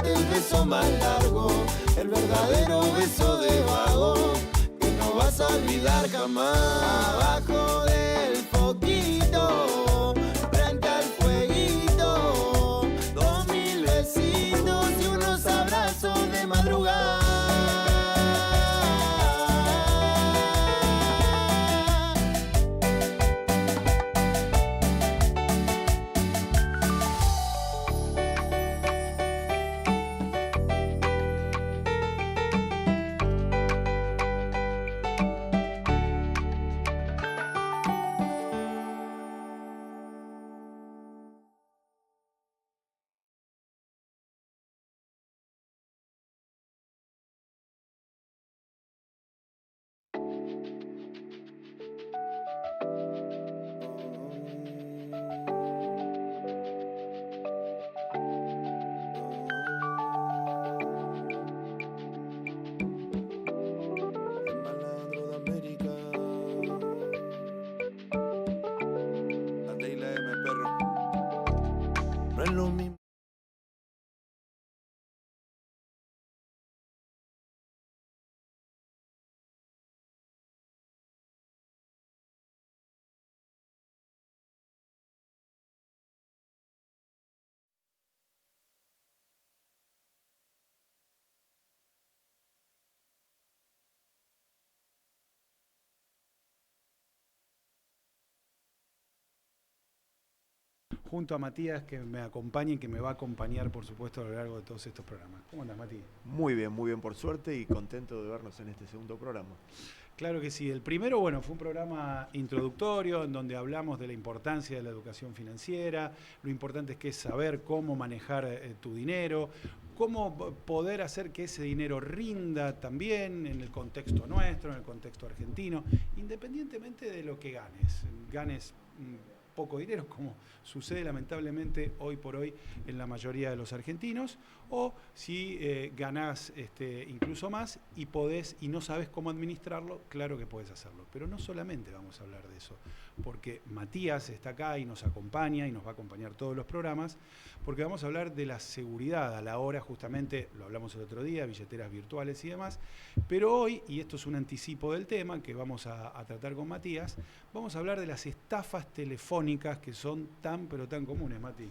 darte el beso más largo, el verdadero beso de vago, que no vas a olvidar jamás. Abajo del foquito, frente al fueguito, 2000 besitos y unos abrazos de madrugada. No es lo mismo. Junto a Matías, que me acompaña y que me va a acompañar, por supuesto, a lo largo de todos estos programas. ¿Cómo andas, Mati? Muy bien, por suerte, y contento de vernos en este segundo programa. Claro que sí. El primero, bueno, fue un programa introductorio en donde hablamos de la importancia de la educación financiera, lo importante es que es saber cómo manejar tu dinero, cómo poder hacer que ese dinero rinda también en el contexto nuestro, en el contexto argentino, independientemente de lo que ganes. Ganes poco dinero, como sucede lamentablemente hoy por hoy en la mayoría de los argentinos, o si ganás incluso más y podés y no sabes cómo administrarlo, claro que podés hacerlo. Pero no solamente vamos a hablar de eso, porque Matías está acá y nos acompaña y nos va a acompañar todos los programas, porque vamos a hablar de la seguridad a la hora, justamente, lo hablamos el otro día, billeteras virtuales y demás, pero hoy, y esto es un anticipo del tema que vamos a tratar con Matías, vamos a hablar de las estafas telefónicas que son tan, pero tan comunes, Mati.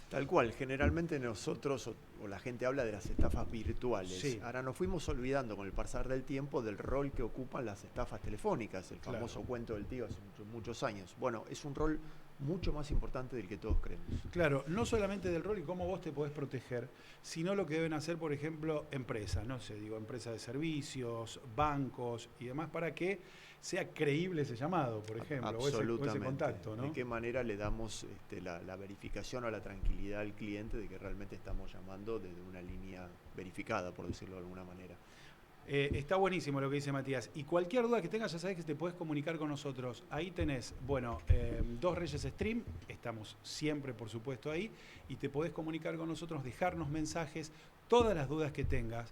Tal cual, generalmente nosotros o la gente habla de las estafas virtuales. Sí. Ahora nos fuimos olvidando con el pasar del tiempo del rol que ocupan las estafas telefónicas, el famoso cuento del tío hace muchos años. Bueno, es un rol mucho más importante del que todos creemos. Claro, no solamente del rol y cómo vos te podés proteger, sino lo que deben hacer, por ejemplo, empresas, no sé, digo, empresas de servicios, bancos y demás, para que sea creíble ese llamado, por ejemplo, o ese contacto, ¿no? ¿De qué manera le damos la verificación o la tranquilidad al cliente de que realmente estamos llamando desde una línea verificada, por decirlo de alguna manera? Está buenísimo lo que dice Matías. Y cualquier duda que tengas, ya sabes que te puedes comunicar con nosotros. Ahí tenés, bueno, Dos Reyes Stream, estamos siempre, por supuesto, ahí, y te podés comunicar con nosotros, dejarnos mensajes, todas las dudas que tengas,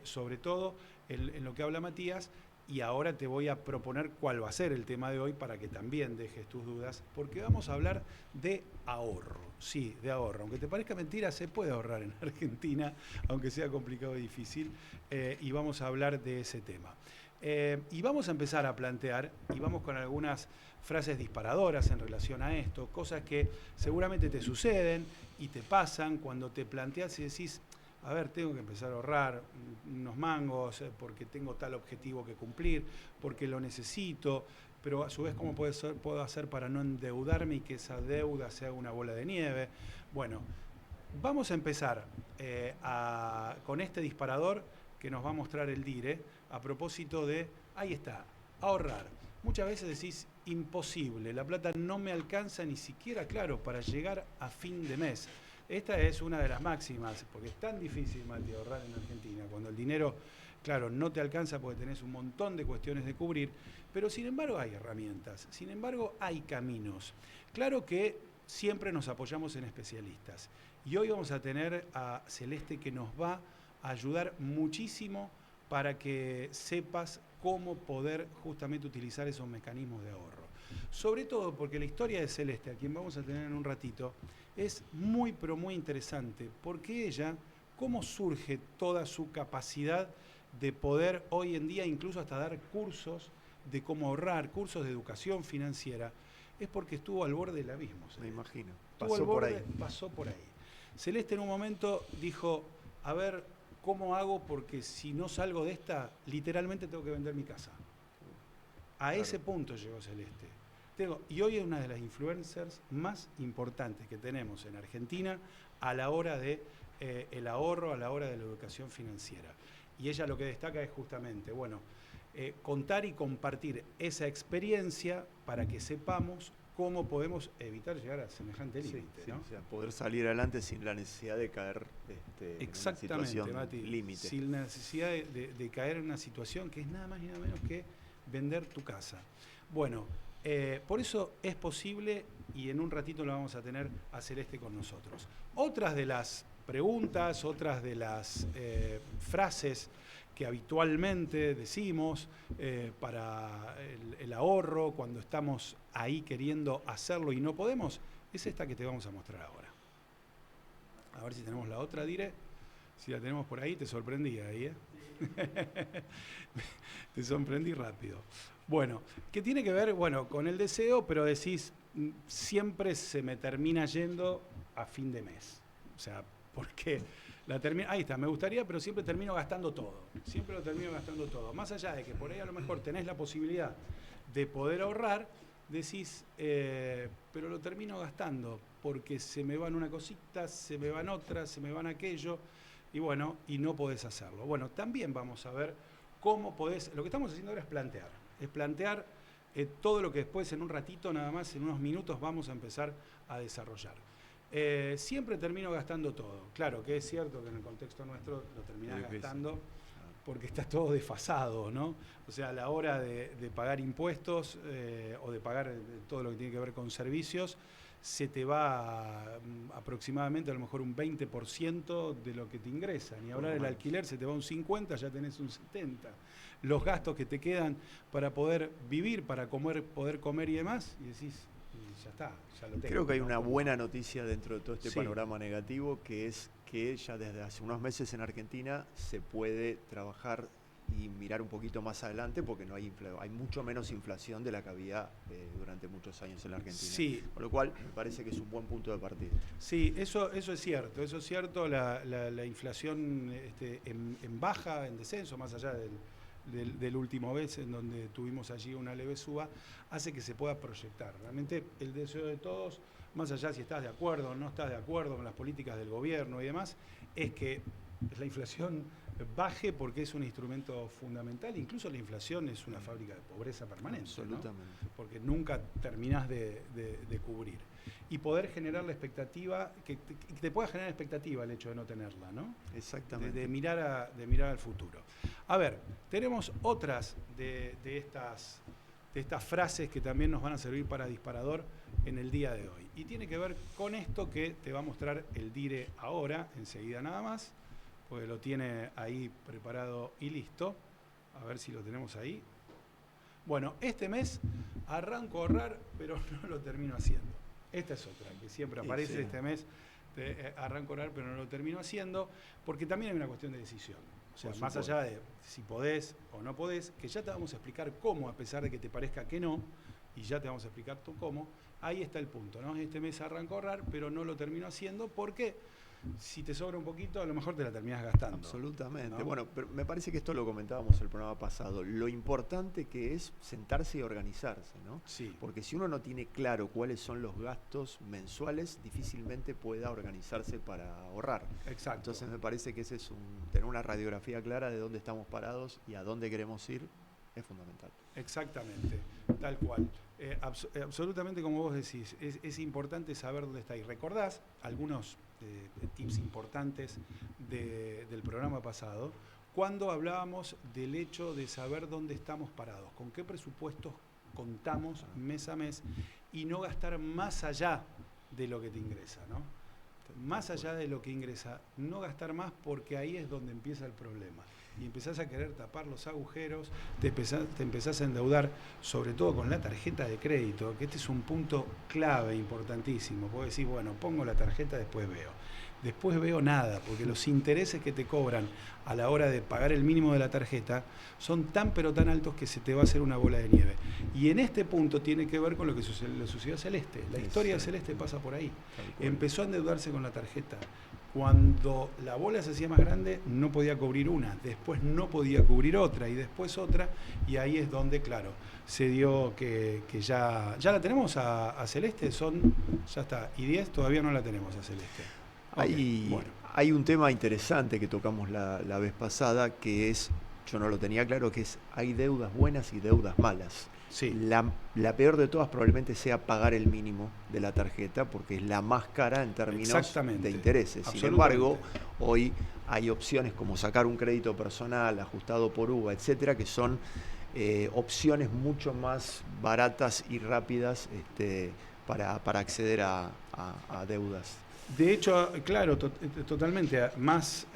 sobre todo en lo que habla Matías. Y ahora te voy a proponer cuál va a ser el tema de hoy para que también dejes tus dudas, porque vamos a hablar de ahorro. Sí, de ahorro. Aunque te parezca mentira, se puede ahorrar en Argentina, aunque sea complicado y difícil, y vamos a hablar de ese tema. Y vamos a empezar a plantear, y vamos con algunas frases disparadoras en relación a esto, cosas que seguramente te suceden y te pasan cuando te planteas y decís, a ver, tengo que empezar a ahorrar unos mangos porque tengo tal objetivo que cumplir, porque lo necesito, pero a su vez, ¿cómo puedo hacer para no endeudarme y que esa deuda se haga una bola de nieve? Bueno, vamos a empezar con este disparador que nos va a mostrar el DIRE a propósito de, ahí está, ahorrar. Muchas veces decís, imposible, la plata no me alcanza ni siquiera, claro, para llegar a fin de mes. Esta es una de las máximas, porque es tan difícil, Mati, ahorrar en Argentina, cuando el dinero, claro, no te alcanza porque tenés un montón de cuestiones de cubrir, pero sin embargo hay herramientas, sin embargo hay caminos. Claro que siempre nos apoyamos en especialistas, y hoy vamos a tener a Celeste que nos va a ayudar muchísimo para que sepas cómo poder justamente utilizar esos mecanismos de ahorro. Sobre todo porque la historia de Celeste, a quien vamos a tener en un ratito, es muy pero muy interesante, porque ella cómo surge toda su capacidad de poder hoy en día incluso hasta dar cursos de cómo ahorrar, cursos de educación financiera, es porque estuvo al borde del abismo. Me imagino. Pasó por ahí. Celeste en un momento dijo, a ver, ¿cómo hago? Porque si no salgo de esta, literalmente tengo que vender mi casa. A ese punto llegó Celeste. Y hoy es una de las influencers más importantes que tenemos en Argentina a la hora de el ahorro, a la hora de la educación financiera. Y ella lo que destaca es justamente, bueno, contar y compartir esa experiencia para que sepamos cómo podemos evitar llegar a semejante límite, ¿no? O sea, poder salir adelante sin la necesidad de caer en una situación límite. Sin la necesidad de caer en una situación que es nada más y nada menos que vender tu casa. Bueno, por eso es posible, y en un ratito lo vamos a tener a Celeste con nosotros. Otras de las preguntas, otras de las frases que habitualmente decimos para el ahorro, cuando estamos ahí queriendo hacerlo y no podemos, es esta que te vamos a mostrar ahora. A ver si tenemos la otra, Dire. Si la tenemos por ahí, te sorprendí ahí, ¿eh? Te sorprendí rápido. Bueno, ¿qué tiene que ver? Bueno, con el deseo, pero decís, siempre se me termina yendo a fin de mes. O sea, porque ahí está, me gustaría, pero siempre termino gastando todo. Siempre lo termino gastando todo. Más allá de que por ahí a lo mejor tenés la posibilidad de poder ahorrar, decís, pero lo termino gastando porque se me van una cosita, se me van otras, se me van aquello, y bueno, y no podés hacerlo. Bueno, también vamos a ver cómo podés, lo que estamos haciendo ahora es plantear todo lo que después en un ratito, nada más, en unos minutos, vamos a empezar a desarrollar. Siempre termino gastando todo. Claro que es cierto que en el contexto nuestro lo terminás gastando porque está todo desfasado, ¿no? O sea, a la hora de pagar impuestos o de pagar todo lo que tiene que ver con servicios, se te va aproximadamente a lo mejor un 20% de lo que te ingresa. Ni hablar del alquiler, se te va un 50%, ya tenés un 70%. Los gastos que te quedan para poder vivir, para poder comer y demás, y decís, ya está, ya lo tengo. Creo que hay una buena noticia dentro de todo este panorama negativo, que es que ya desde hace unos meses en Argentina se puede trabajar y mirar un poquito más adelante porque no hay mucho menos inflación de la que había durante muchos años en la Argentina. Sí. Con lo cual me parece que es un buen punto de partida. Sí, eso es cierto, la inflación en baja, en descenso, más allá del último vez en donde tuvimos allí una leve suba, hace que se pueda proyectar. Realmente el deseo de todos, más allá si estás de acuerdo o no estás de acuerdo con las políticas del gobierno y demás, es que la inflación baje porque es un instrumento fundamental. Incluso la inflación es una fábrica de pobreza permanente, absolutamente, ¿no? Porque nunca terminás de cubrir. Y poder generar la expectativa, que te pueda generar expectativa el hecho de no tenerla, ¿no? Exactamente. De mirar al futuro. A ver, tenemos otras de estas frases que también nos van a servir para disparador en el día de hoy. Y tiene que ver con esto que te va a mostrar el Dire ahora, enseguida nada más, porque lo tiene ahí preparado y listo. A ver si lo tenemos ahí. Bueno, este mes arranco a ahorrar, pero no lo termino haciendo. Esta es otra, que siempre aparece este mes, arranco a ahorrar, pero no lo termino haciendo, porque también hay una cuestión de decisión. O sea, más allá de si podés o no podés, que ya te vamos a explicar cómo, a pesar de que te parezca que no, y ya te vamos a explicar tú cómo, ahí está el punto, ¿no? Este mes arranco a ahorrar, pero no lo termino haciendo porque si te sobra un poquito, a lo mejor te la terminás gastando. Absolutamente. ¿No? Bueno, pero me parece que esto lo comentábamos el programa pasado, lo importante que es sentarse y organizarse, ¿no? Sí. Porque si uno no tiene claro cuáles son los gastos mensuales, difícilmente pueda organizarse para ahorrar. Exacto. Entonces me parece que ese es tener una radiografía clara de dónde estamos parados y a dónde queremos ir es fundamental. Exactamente, tal cual. Absolutamente como vos decís, es importante saber dónde está. Y recordás algunos tips importantes del programa pasado, cuando hablábamos del hecho de saber dónde estamos parados, con qué presupuestos contamos mes a mes y no gastar más allá de lo que te ingresa, ¿no? Más allá de lo que ingresa, no gastar más, porque ahí es donde empieza el problema. Y empezás a querer tapar los agujeros, te empezás a endeudar, sobre todo con la tarjeta de crédito, que este es un punto clave, importantísimo. Vos decís, bueno, pongo la tarjeta, después veo. después veo nada, porque los intereses que te cobran a la hora de pagar el mínimo de la tarjeta son tan pero tan altos que se te va a hacer una bola de nieve. Y en este punto tiene que ver con lo que le sucedió a Celeste. La historia de Celeste pasa por ahí. Empezó a endeudarse con la tarjeta. Cuando la bola se hacía más grande, no podía cubrir una, después no podía cubrir otra, y después otra, y ahí es donde, claro, se dio que ya la tenemos a Celeste, ya está, y 10 todavía no la tenemos a Celeste. Hay un tema interesante que tocamos la vez pasada, que es, yo no lo tenía claro, que es, hay deudas buenas y deudas malas. Sí. La peor de todas probablemente sea pagar el mínimo de la tarjeta, porque es la más cara en términos de intereses. Sin embargo, hoy hay opciones como sacar un crédito personal ajustado por UVA, etcétera, que son opciones mucho más baratas y rápidas para acceder a deudas. De hecho, claro, totalmente más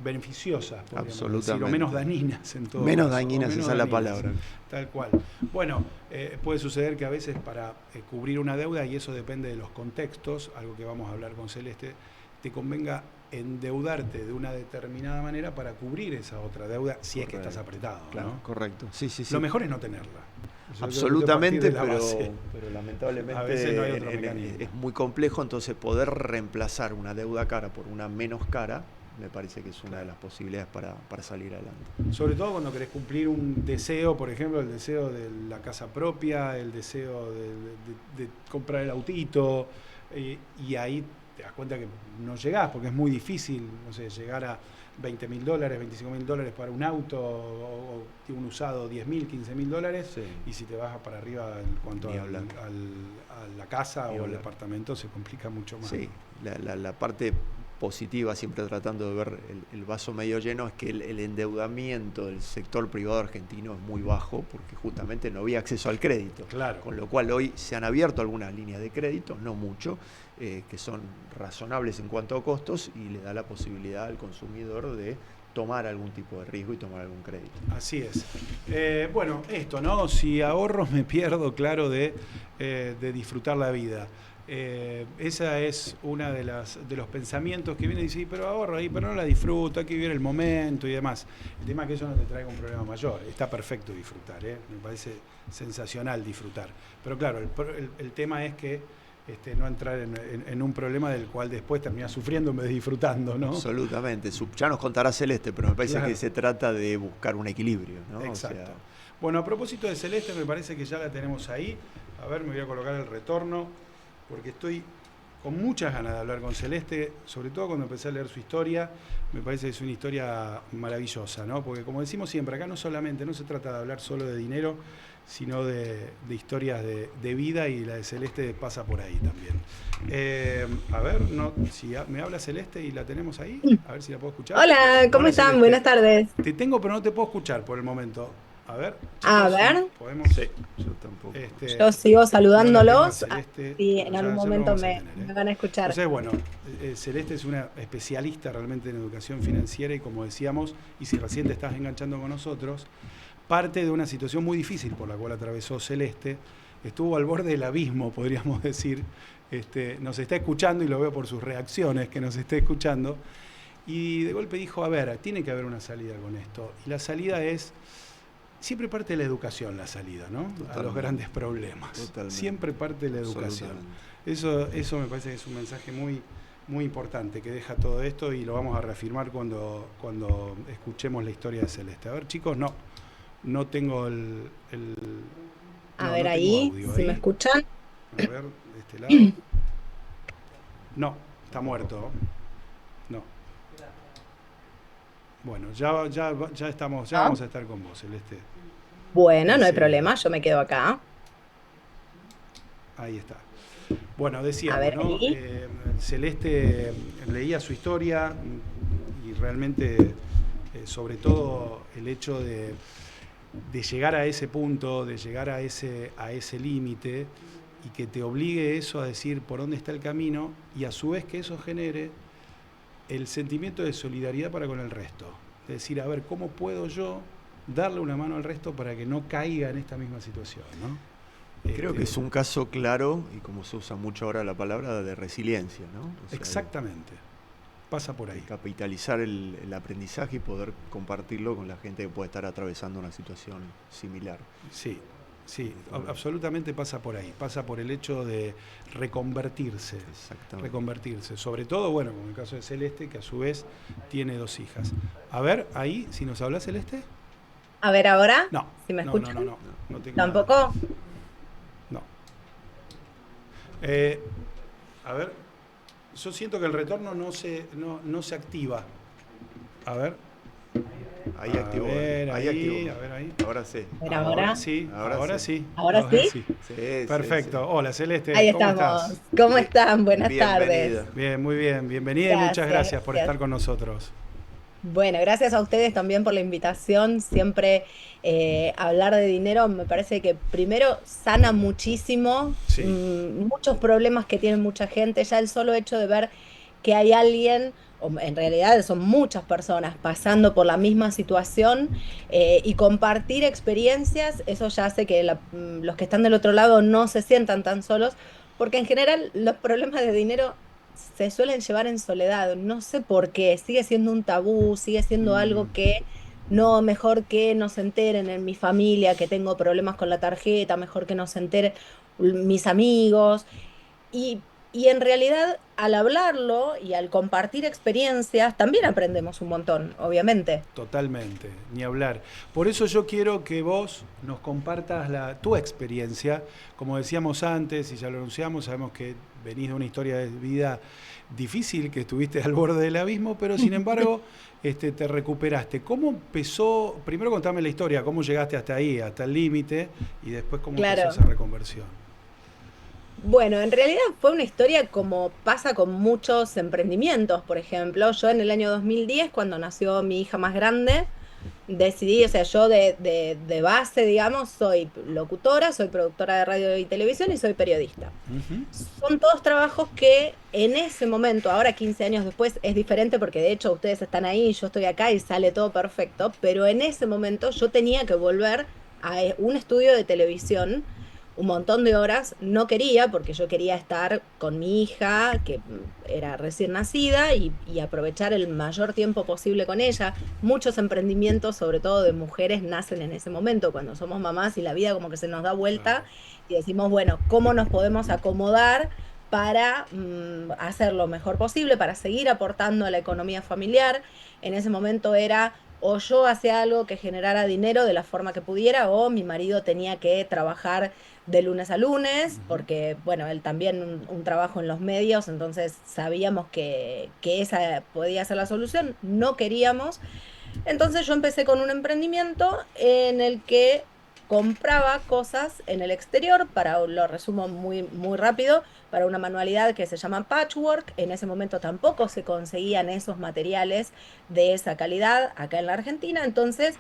beneficiosas, absolutamente, o menos dañinas en todo menos caso, dañinas, esa es la palabra. Tal cual. Bueno, puede suceder que a veces para cubrir una deuda, y eso depende de los contextos, algo que vamos a hablar con Celeste, te convenga endeudarte de una determinada manera para cubrir esa otra deuda, si es que estás apretado. Claro, ¿no? Correcto. Sí. Lo mejor es no tenerla. Absolutamente, pero lamentablemente a veces no hay otro mecanismo. Es muy complejo, entonces poder reemplazar una deuda cara por una menos cara me parece que es una de las posibilidades para salir adelante. Sobre todo cuando querés cumplir un deseo, por ejemplo, el deseo de la casa propia, el deseo de comprar el autito, y ahí te das cuenta que no llegás, porque es muy difícil, no sé, llegar a $20.000, $25.000 para un auto, o un usado $10.000, $15.000, sí. Y si te vas para arriba en cuanto a la casa o el departamento, se complica mucho más. Sí, la parte positiva, siempre tratando de ver el vaso medio lleno, es que el endeudamiento del sector privado argentino es muy bajo, porque justamente no había acceso al crédito. Claro. Con lo cual hoy se han abierto algunas líneas de crédito, no mucho, que son razonables en cuanto a costos, y le da la posibilidad al consumidor de tomar algún tipo de riesgo y tomar algún crédito. Así es. Bueno, esto, ¿no? Si ahorro me pierdo, claro, de disfrutar la vida. Esa es una de los pensamientos que viene y dice, pero ahorro ahí, pero no la disfruto, hay que vivir el momento y demás. El tema es que eso no te traiga un problema mayor. Está perfecto disfrutar, me parece sensacional disfrutar. Pero claro, el tema es que no entrar en un problema del cual después terminás sufriendo en vez de disfrutando, ¿no? Absolutamente. Ya nos contará Celeste, pero me parece que se trata de buscar un equilibrio, ¿no? Exacto. Bueno, a propósito de Celeste, me parece que ya la tenemos ahí. A ver, me voy a colocar el retorno, porque estoy con muchas ganas de hablar con Celeste, sobre todo cuando empecé a leer su historia. Me parece que es una historia maravillosa, ¿no? Porque como decimos siempre, acá no se trata de hablar solo de dinero, sino de historias de vida, y la de Celeste pasa por ahí también. A ver, si me habla Celeste y la tenemos ahí, a ver si la puedo escuchar. Hola, ¿cómo están? Celeste. Buenas tardes. Te tengo, pero no te puedo escuchar por el momento. A ver. A ver. ¿Podemos? Sí, yo tampoco. Yo sigo saludándolos, Celeste, y en algún momento me van a escuchar. Entonces, bueno, Celeste es una especialista realmente en educación financiera, y como decíamos, y si recién te estás enganchando con nosotros, parte de una situación muy difícil por la cual atravesó Celeste. Estuvo al borde del abismo, podríamos decir. Nos está escuchando, y lo veo por sus reacciones que nos está escuchando, y de golpe dijo, a ver, tiene que haber una salida con esto, y la salida es, siempre parte de la educación la salida, ¿no? Totalmente. A los grandes problemas. Totalmente. Siempre parte de la educación. Eso me parece que es un mensaje muy, muy importante que deja todo esto, y lo vamos a reafirmar cuando escuchemos la historia de Celeste. A ver, chicos, no tengo a ver, ahí, audio, si me escuchan. A ver, de este lado. No, está muerto. No. Bueno, ya estamos, vamos a estar con vos, Celeste. Bueno, no hay problema, yo me quedo acá. Ahí está. Bueno, decíamos, ¿no? Celeste leía su historia, y realmente, sobre todo el hecho de llegar a ese punto, de llegar a ese límite, y que te obligue eso a decir por dónde está el camino, y a su vez que eso genere el sentimiento de solidaridad para con el resto. Es decir, a ver, ¿cómo puedo yo darle una mano al resto para que no caiga en esta misma situación, ¿no? Creo que es un caso claro, y como se usa mucho ahora la palabra, de resiliencia, ¿no? Exactamente. Pasa por ahí. Capitalizar el aprendizaje y poder compartirlo con la gente que puede estar atravesando una situación similar. Sí, sí, absolutamente pasa por ahí. Pasa por el hecho de reconvertirse. Exactamente. Reconvertirse. Sobre todo, bueno, como en el caso de Celeste, que a su vez tiene 2 hijas. A ver, ahí, si nos habla Celeste. A ver, ahora, No. si me No, escuchan. no tengo ¿Tampoco? nada. No. A ver, yo siento que el retorno no se activa. A ver. Ahí activó. Ahí, activó. a ver ahí. Ahora sí. A ver, ahora. Sí, ahora sí. ¿Ahora sí? Sí, Perfecto. sí. Hola, Celeste. Ahí ¿Cómo estamos. estás? ¿Cómo están? Buenas Bienvenida. tardes. Bien, muy bien. Bienvenida y muchas gracias por estar con nosotros. Bueno, gracias a ustedes también por la invitación. Siempre hablar de dinero me parece que primero sana muchísimo Sí. muchos problemas que tiene mucha gente. Ya el solo hecho de ver que hay alguien, o en realidad son muchas personas pasando por la misma situación y compartir experiencias, eso ya hace que los que están del otro lado no se sientan tan solos, porque en general los problemas de dinero se suelen llevar en soledad. No sé por qué, sigue siendo un tabú, sigue siendo algo que no, mejor que no se enteren en mi familia que tengo problemas con la tarjeta, mejor que no se enteren mis amigos. Y, y en realidad, al hablarlo y al compartir experiencias, también aprendemos un montón, obviamente. Totalmente, ni hablar. Por eso yo quiero que vos nos compartas tu experiencia. Como decíamos antes, y ya lo anunciamos, sabemos que venís de una historia de vida difícil, que estuviste al borde del abismo, pero sin embargo te recuperaste. ¿Cómo empezó? Primero contame la historia, cómo llegaste hasta ahí, hasta el límite, y después cómo empezó esa reconversión. Bueno, en realidad fue una historia como pasa con muchos emprendimientos, por ejemplo. Yo en el año 2010, cuando nació mi hija más grande, decidí, o sea, yo de base, digamos, soy locutora, soy productora de radio y televisión y soy periodista. Son todos trabajos que en ese momento, ahora 15 años después, es diferente porque de hecho ustedes están ahí, yo estoy acá y sale todo perfecto, pero en ese momento yo tenía que volver a un estudio de televisión un montón de horas, no quería porque yo quería estar con mi hija, que era recién nacida, y aprovechar el mayor tiempo posible con ella. Muchos emprendimientos, sobre todo de mujeres, nacen en ese momento, cuando somos mamás y la vida como que se nos da vuelta y decimos, bueno, ¿cómo nos podemos acomodar para hacer lo mejor posible, para seguir aportando a la economía familiar? En ese momento era o yo hacía algo que generara dinero de la forma que pudiera, o mi marido tenía que trabajar de lunes a lunes, porque, bueno, él también un trabajo en los medios, entonces sabíamos que esa podía ser la solución, no queríamos. Entonces yo empecé con un emprendimiento en el que compraba cosas en el exterior, lo resumo muy, muy rápido, para una manualidad que se llama patchwork. En ese momento tampoco se conseguían esos materiales de esa calidad acá en la Argentina, entonces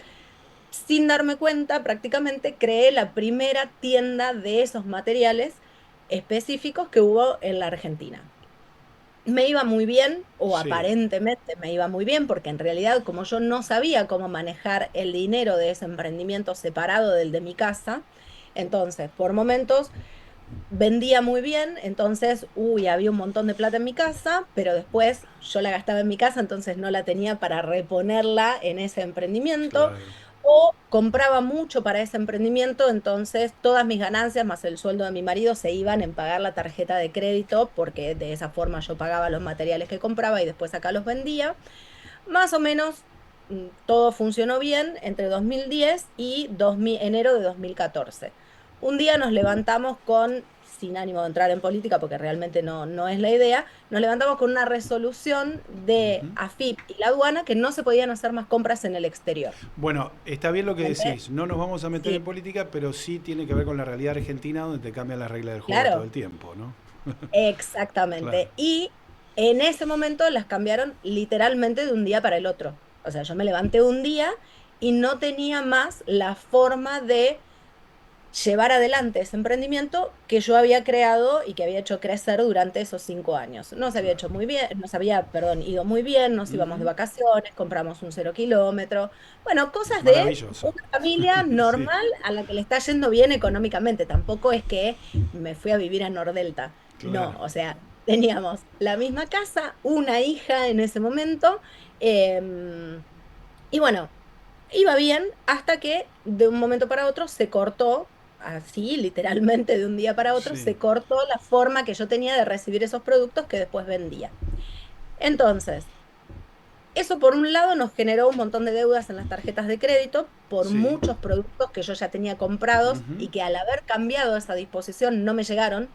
sin darme cuenta, prácticamente creé la primera tienda de esos materiales específicos que hubo en la Argentina. Me iba muy bien, o Sí. aparentemente me iba muy bien, porque en realidad como yo no sabía cómo manejar el dinero de ese emprendimiento separado del de mi casa, entonces por momentos vendía muy bien, entonces, había un montón de plata en mi casa, pero después yo la gastaba en mi casa, entonces no la tenía para reponerla en ese emprendimiento. Claro. O compraba mucho para ese emprendimiento, entonces todas mis ganancias más el sueldo de mi marido se iban en pagar la tarjeta de crédito, porque de esa forma yo pagaba los materiales que compraba y después acá los vendía. Más o menos todo funcionó bien entre 2010 y enero de 2014. Un día nos levantamos sin ánimo de entrar en política porque realmente no es la idea, nos levantamos con una resolución de AFIP y la aduana que no se podían hacer más compras en el exterior. Bueno, está bien lo que decís, no nos vamos a meter Sí. en política, pero sí tiene que ver con la realidad argentina donde te cambian las reglas del juego Claro. todo el tiempo, ¿no? Exactamente. Claro. Y en ese momento las cambiaron literalmente de un día para el otro. O sea, yo me levanté un día y no tenía más la forma de llevar adelante ese emprendimiento que yo había creado y que había hecho crecer durante esos 5 años. No se había hecho muy bien, nos había, perdón, ido muy bien, nos íbamos de vacaciones, compramos un 0 kilómetro. Bueno, cosas de Maravilloso. una familia normal a la que le está yendo bien económicamente. Tampoco es que me fui a vivir a Nordelta. Claro. No, o sea, teníamos la misma casa, una hija en ese momento, em, y bueno, iba bien hasta que de un momento para otro se cortó, así literalmente de un día para otro, Sí. se cortó la forma que yo tenía de recibir esos productos que después vendía. Entonces, eso por un lado nos generó un montón de deudas en las tarjetas de crédito por Sí. muchos productos que yo ya tenía comprados Ujú. y que al haber cambiado esa disposición no me llegaron.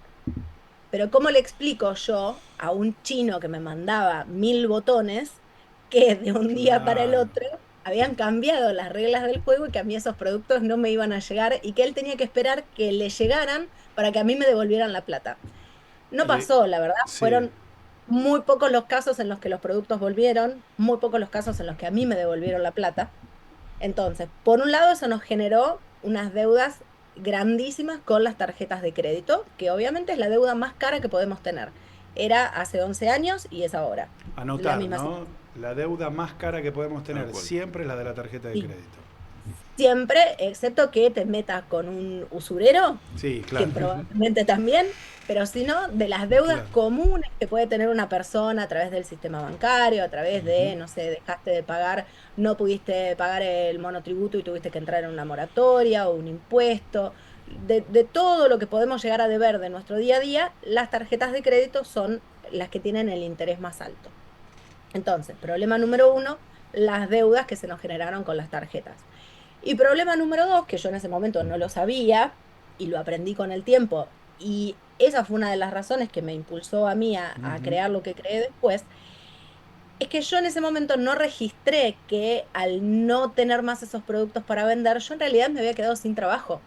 Pero ¿cómo le explico yo a un chino que me mandaba 1000 botones que de un día para el Claro. otro habían cambiado las reglas del juego y que a mí esos productos no me iban a llegar y que él tenía que esperar que le llegaran para que a mí me devolvieran la plata? No Le- pasó, la verdad, Sí. fueron muy pocos los casos en los que los productos volvieron, muy pocos los casos en los que a mí me devolvieron la plata. Entonces, por un lado, eso nos generó unas deudas grandísimas con las tarjetas de crédito, que obviamente es la deuda más cara que podemos tener. Era hace 11 años y es ahora. La Anotar, misma ¿no? La deuda más cara que podemos Tal tener cual. siempre es la de la tarjeta de situación. crédito. Siempre, excepto que te metas con un usurero, Sí, que claro. probablemente también, pero si no, de las deudas Claro. comunes que puede tener una persona a través del sistema bancario, a través Ujú. de, no sé, dejaste de pagar, no pudiste pagar el monotributo y tuviste que entrar en una moratoria o un impuesto, de todo lo que podemos llegar a deber de nuestro día a día, las tarjetas de crédito son las que tienen el interés más alto. Entonces, problema número uno, las deudas que se nos generaron con las tarjetas. Y problema número dos, que yo en ese momento no lo sabía y lo aprendí con el tiempo, y esa fue una de las razones que me impulsó a mí a Ujú. crear lo que creé después, es que yo en ese momento no registré que al no tener más esos productos para vender, yo en realidad me había quedado sin trabajo.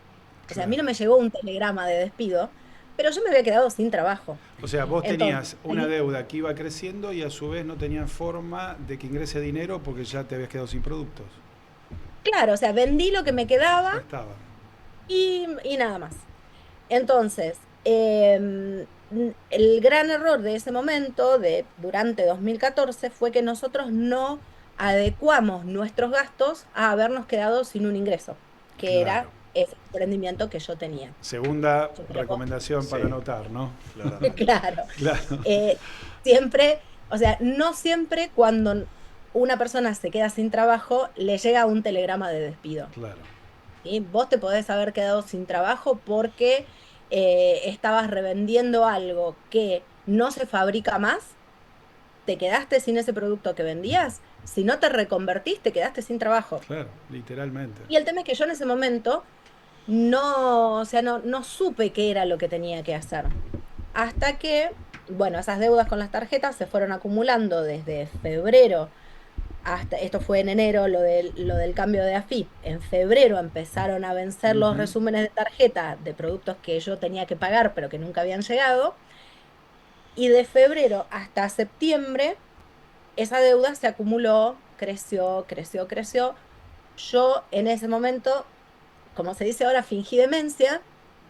O sea, a mí no Claro. me llegó un telegrama de despido, pero yo me había quedado sin trabajo. O sea, vos Entonces, tenías una deuda que iba creciendo y a su vez no tenías forma de que ingrese dinero porque ya te habías quedado sin productos. claro, o sea, vendí lo que me quedaba Ya estaba. y nada más. Entonces, el gran error de ese momento, durante 2014, fue que nosotros no adecuamos nuestros gastos a habernos quedado sin un ingreso, que Claro. era ese emprendimiento que yo tenía. Segunda Yo creo recomendación para Sí, anotar, ¿no? claramente. claro. Claro. Eh, siempre, o sea, no siempre cuando una persona se queda sin trabajo le llega un telegrama de despido. Claro. ¿Sí? Vos te podés haber quedado sin trabajo porque estabas revendiendo algo que no se fabrica más, te quedaste sin ese producto que vendías, si no te reconvertís, te quedaste sin trabajo. Claro, literalmente. Y el tema es que yo en ese momento no, o sea, no supe qué era lo que tenía que hacer. Hasta que, bueno, esas deudas con las tarjetas se fueron acumulando desde febrero hasta, esto fue en enero, lo del cambio de AFIP. En febrero empezaron a vencer los Ujú. resúmenes de tarjeta de productos que yo tenía que pagar, pero que nunca habían llegado. Y de febrero hasta septiembre, esa deuda se acumuló, creció, creció, creció. Yo en ese momento, como se dice ahora, fingí demencia,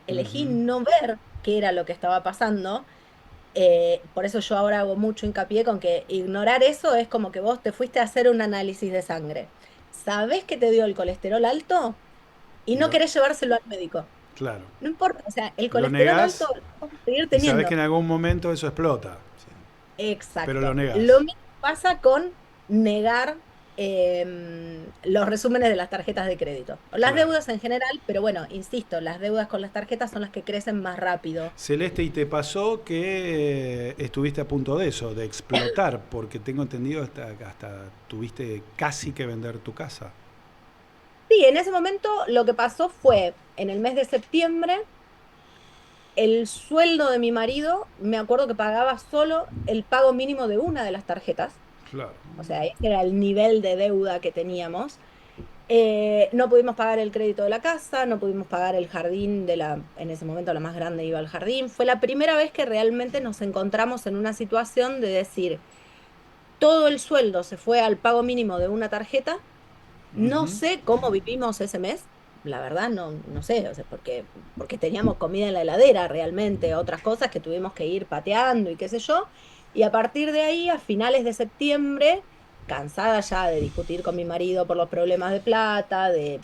elegí Ujú. no ver qué era lo que estaba pasando. Por eso yo ahora hago mucho hincapié con que ignorar eso es como que vos te fuiste a hacer un análisis de sangre. ¿Sabés que te dio el colesterol alto? Y Y no lo, querés llevárselo al médico. claro. No importa, o sea, el Lo colesterol alto negás lo vas a seguir y sabés que teniendo. en algún momento eso explota, Sí. pero lo Exacto. Lo negás. mismo pasa con negar los resúmenes de las tarjetas de crédito. O las Claro. deudas en general, pero bueno, insisto, las deudas con las tarjetas son las que crecen más rápido. Celeste, ¿y te pasó que estuviste a punto de eso, de explotar? Porque tengo entendido hasta tuviste casi que vender tu casa. Sí, en ese momento lo que pasó fue, en el mes de septiembre, el sueldo de mi marido, me acuerdo que pagaba solo el pago mínimo de una de las tarjetas, Claro. o sea, ese era el nivel de deuda que teníamos. No pudimos pagar el crédito de la casa, no pudimos pagar el jardín en ese momento la más grande iba al jardín. Fue la primera vez que realmente nos encontramos en una situación de decir, todo el sueldo se fue al pago mínimo de una tarjeta. No Ujú. sé cómo vivimos ese mes, la verdad no sé, o sea, porque teníamos comida en la heladera realmente, otras cosas que tuvimos que ir pateando y qué sé yo. Y a partir de ahí, a finales de septiembre, cansada ya de discutir con mi marido por los problemas de plata, de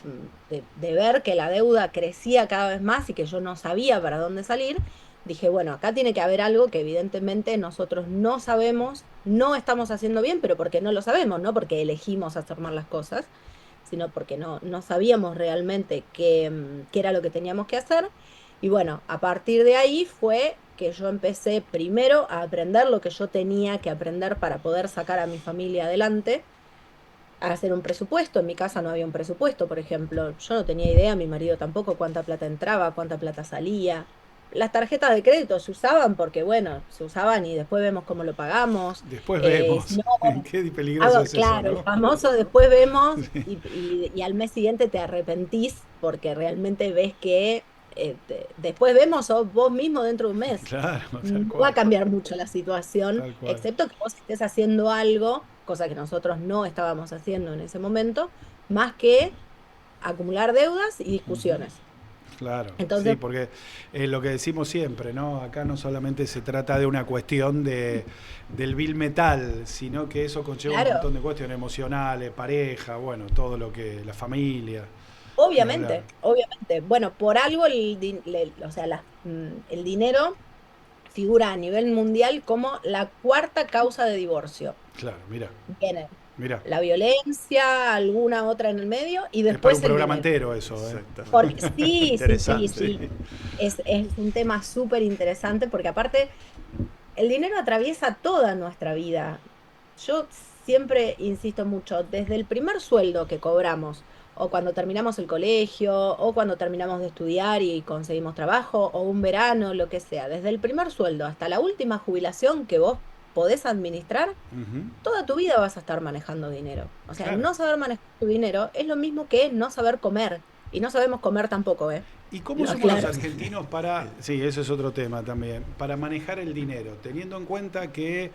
ver que la deuda crecía cada vez más y que yo no sabía para dónde salir, dije, bueno, acá tiene que haber algo que evidentemente nosotros no sabemos, no estamos haciendo bien, pero porque no lo sabemos, no porque elegimos hacer mal las cosas, sino porque no sabíamos realmente qué era lo que teníamos que hacer. Y bueno, a partir de ahí fue que yo empecé primero a aprender lo que yo tenía que aprender para poder sacar a mi familia adelante, a hacer un presupuesto. En mi casa no había un presupuesto, por ejemplo. Yo no tenía idea, mi marido tampoco, cuánta plata entraba, cuánta plata salía. Las tarjetas de crédito se usaban porque, bueno, se usaban y después vemos cómo lo pagamos. Después Si vemos. no, Qué peligroso es eso, claro, el ¿no? famoso después vemos Sí, y al mes siguiente te arrepentís porque realmente ves que después vemos sos vos mismo dentro de un mes. claro, tal No va a cual, cambiar mucho la situación, tal cual. excepto que vos estés haciendo algo, cosa que nosotros no estábamos haciendo en ese momento, más que acumular deudas y discusiones. Claro, sí, Entonces, porque lo que decimos siempre, ¿no? Acá no solamente se trata de una cuestión del bill metal, sino que eso conlleva un claro, montón de cuestiones emocionales, pareja, bueno, todo lo que, la familia, ni hablar. obviamente, obviamente. Bueno, por algo o sea, el dinero figura a nivel mundial como la cuarta causa de divorcio. Claro, mira, Viene mira. la violencia, alguna otra en el medio y Es para un después el programa dinero. entero eso, ¿eh? Porque Exactamente. sí, sí, sí, Interesante. sí. Es un tema súper interesante porque aparte el dinero atraviesa toda nuestra vida. Yo siempre insisto mucho, desde el primer sueldo que cobramos, o cuando terminamos el colegio, o cuando terminamos de estudiar y conseguimos trabajo, o un verano, lo que sea, desde el primer sueldo hasta la última jubilación que vos podés administrar, Ujú, toda tu vida vas a estar manejando dinero. O sea, claro. no saber manejar tu dinero es lo mismo que no saber comer. Y no sabemos comer tampoco, ¿eh? ¿Y cómo Lo somos los aclaro. argentinos para, sí, ese es otro tema también, para manejar el dinero, teniendo en cuenta que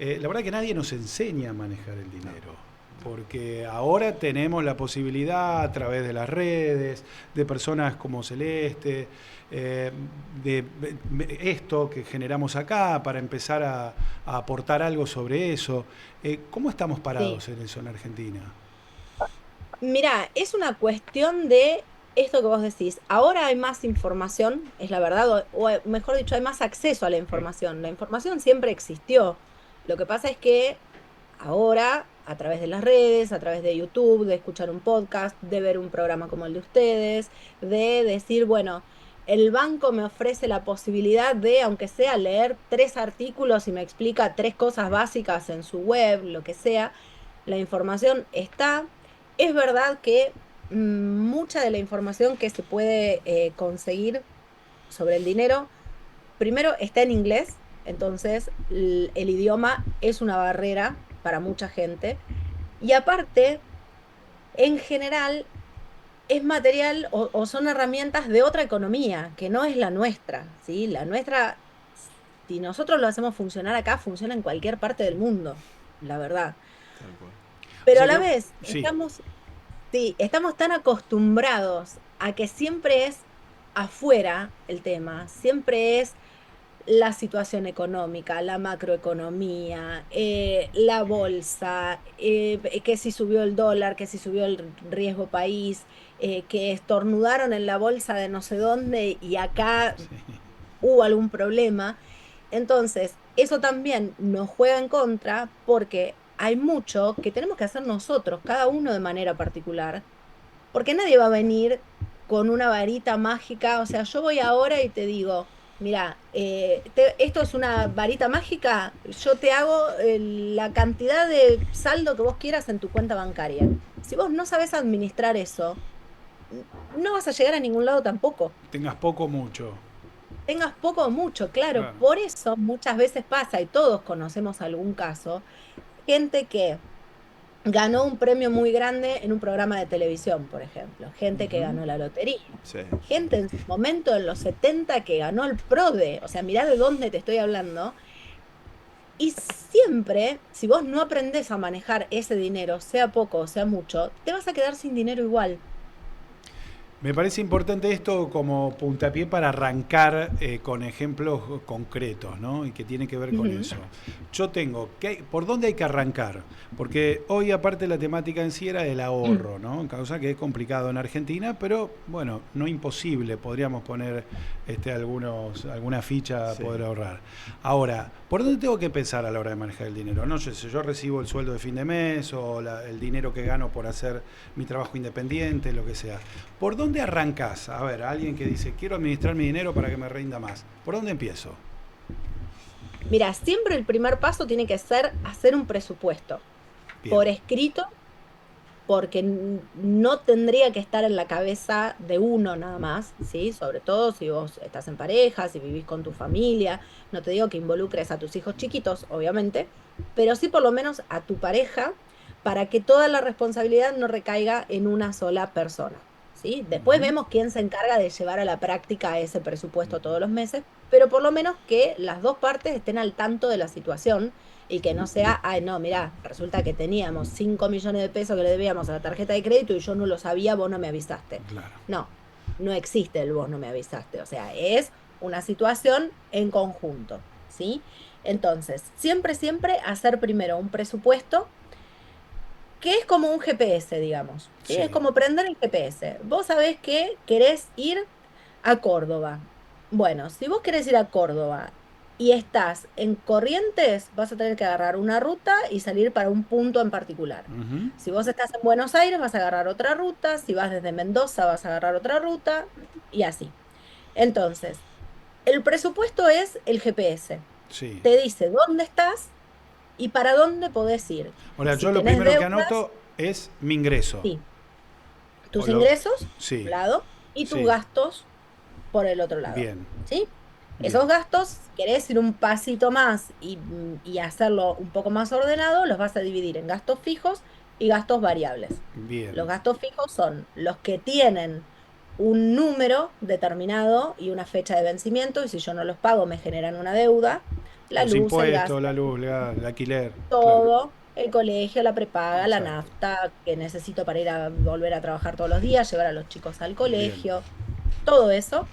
la verdad que nadie nos enseña a manejar el dinero, porque ahora tenemos la posibilidad a través de las redes, de personas como Celeste, eh, esto que generamos acá para empezar a aportar algo sobre eso. ¿Cómo estamos Sí. parados en eso en Argentina? Mira, es una cuestión de esto que vos decís. Ahora hay más información, es la verdad, o mejor dicho, hay más acceso a la información. La información siempre existió. Lo que pasa es que ahora, a través de las redes, a través de YouTube, de escuchar un podcast, de ver un programa como el de ustedes, de decir, bueno, el banco me ofrece la posibilidad de, aunque sea, leer 3 artículos y me explica 3 cosas básicas en su web, lo que sea, la información está. Es verdad que mucha de la información que se puede conseguir sobre el dinero, primero está en inglés, entonces el idioma es una barrera para mucha gente. Y aparte, en general, es material o son herramientas de otra economía, que no es la nuestra, ¿sí? La nuestra, si nosotros lo hacemos funcionar acá, funciona en cualquier parte del mundo, la verdad. Tal cual. O Pero a sea la que, vez, sí, sí, estamos tan acostumbrados a que siempre es afuera el tema, siempre es la situación económica, la macroeconomía, la bolsa, que si subió el dólar, que si subió el riesgo país, que estornudaron en la bolsa de no sé dónde y acá sí, hubo algún problema. Entonces, eso también nos juega en contra porque hay mucho que tenemos que hacer nosotros, cada uno de manera particular, porque nadie va a venir con una varita mágica. O sea, yo voy ahora y te digo, mira, esto es una varita mágica, yo te hago la cantidad de saldo que vos quieras en tu cuenta bancaria. Si vos no sabes administrar eso, no vas a llegar a ningún lado tampoco. tengas poco o mucho. Tengas poco o mucho, claro. Claro. Por eso muchas veces pasa, y todos conocemos algún caso, gente que ganó un premio muy grande en un programa de televisión, por ejemplo. Gente que Ujú. ganó la lotería. Sí, sí. Gente en su momento, en los 70 que ganó el PRODE. O sea, mirá de dónde te estoy hablando. Y siempre, si vos no aprendés a manejar ese dinero, sea poco o sea mucho, te vas a quedar sin dinero igual. Me parece importante esto como puntapié para arrancar con ejemplos concretos, ¿no? Y que tiene que ver con Ujú. eso. Yo tengo, ¿por dónde hay que arrancar? Porque hoy aparte la temática en sí era el ahorro, ¿no? Causa que es complicado en Argentina, pero bueno, no imposible, podríamos poner alguna ficha a Sí. poder ahorrar. Ahora, ¿por dónde tengo que pensar a la hora de manejar el dinero? No sé si yo recibo el sueldo de fin de mes o el dinero que gano por hacer mi trabajo independiente, lo que sea. ¿Por dónde arrancás? A ver, alguien que dice, quiero administrar mi dinero para que me rinda más. ¿Por dónde empiezo? Mira, siempre el primer paso tiene que ser hacer un presupuesto Bien. por escrito, porque no tendría que estar en la cabeza de uno nada más, ¿sí? Sobre todo si vos estás en pareja, si vivís con tu familia. No te digo que involucres a tus hijos chiquitos, obviamente, pero sí por lo menos a tu pareja, para que toda la responsabilidad no recaiga en una sola persona, ¿sí? Después Ujú. vemos quién se encarga de llevar a la práctica ese presupuesto todos los meses, pero por lo menos que las dos partes estén al tanto de la situación y que no sea, ay, no, mirá, resulta que teníamos 5 millones de pesos que le debíamos a la tarjeta de crédito y yo no lo sabía, vos no me avisaste. Claro. No, no existe el vos no me avisaste. O sea, es una situación en conjunto, ¿sí? Entonces, siempre hacer primero un presupuesto que es como un GPS, digamos, ¿sí? Es Sí. como prender el GPS. Vos sabés que querés ir a Córdoba. Bueno, si vos querés ir a Córdoba y estás en Corrientes, vas a tener que agarrar una ruta y salir para un punto en particular. Ujú. Si vos estás en Buenos Aires, vas a agarrar otra ruta. Si vas desde Mendoza, vas a agarrar otra ruta y así. Entonces, el presupuesto es el GPS. Sí. Te dice dónde estás y para dónde podés ir. Ahora, Si yo lo tenés primero que deudas, anoto es mi ingreso. sí, O tus lo, ingresos, por un sí, lado, y tus sí. gastos por el otro lado, Bien, ¿sí? bien, Esos gastos, querés ir un pasito más y hacerlo un poco más ordenado, los vas a dividir en gastos fijos y gastos variables. bien. Los gastos fijos son los que tienen un número determinado y una fecha de vencimiento, y si yo no los pago me generan una deuda, la Los luz, el gas, impuestos, la luz, el alquiler. Claro, todo, el colegio, la prepaga, la exacto. nafta que necesito para ir a volver a trabajar todos los días, llevar a los chicos al Bien. colegio, todo eso.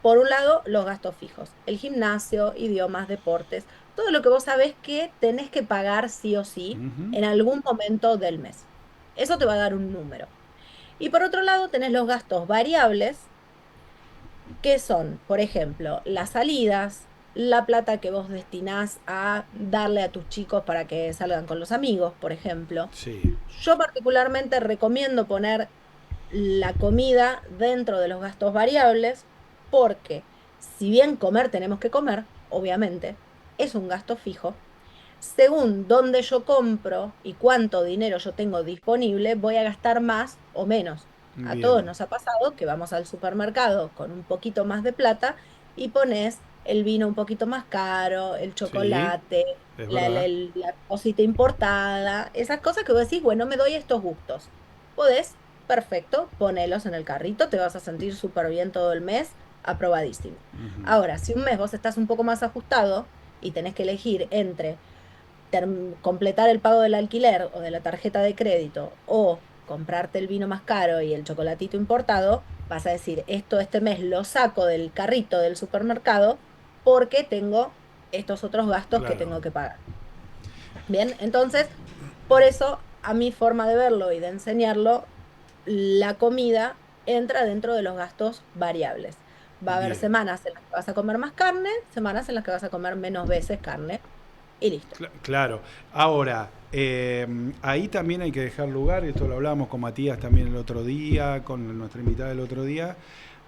Por un lado, los gastos fijos, el gimnasio, idiomas, deportes, todo lo que vos sabés que tenés que pagar sí o sí Ujú. en algún momento del mes. Eso te va a dar un número. Y por otro lado, tenés los gastos variables, que son, por ejemplo, las salidas, la plata que vos destinás a darle a tus chicos para que salgan con los amigos, por ejemplo. Sí. Yo particularmente recomiendo poner la comida dentro de los gastos variables porque si bien comer tenemos que comer, obviamente, es un gasto fijo. Según dónde yo compro y cuánto dinero yo tengo disponible, voy a gastar más o menos. A todos Bien. nos ha pasado que vamos al supermercado con un poquito más de plata y pones el vino un poquito más caro, el Sí, chocolate, es la, verdad. la cosita importada, esas cosas que vos decís, bueno, me doy estos gustos. Podés, perfecto, ponelos en el carrito, te vas a sentir súper bien todo el mes, aprobadísimo. Ujú. Ahora, si un mes vos estás un poco más ajustado y tenés que elegir entre completar el pago del alquiler o de la tarjeta de crédito o comprarte el vino más caro y el chocolatito importado, vas a decir, esto este mes lo saco del carrito del supermercado porque tengo estos otros gastos que Claro. tengo que pagar. Bien, entonces, por eso, a mi forma de verlo y de enseñarlo, la comida entra dentro de los gastos variables. Va a haber Bien. semanas en las que vas a comer más carne, semanas en las que vas a comer menos veces carne y listo. Claro. Ahora, ahí también hay que dejar lugar, esto lo hablábamos con Matías también el otro día, con nuestra invitada el otro día,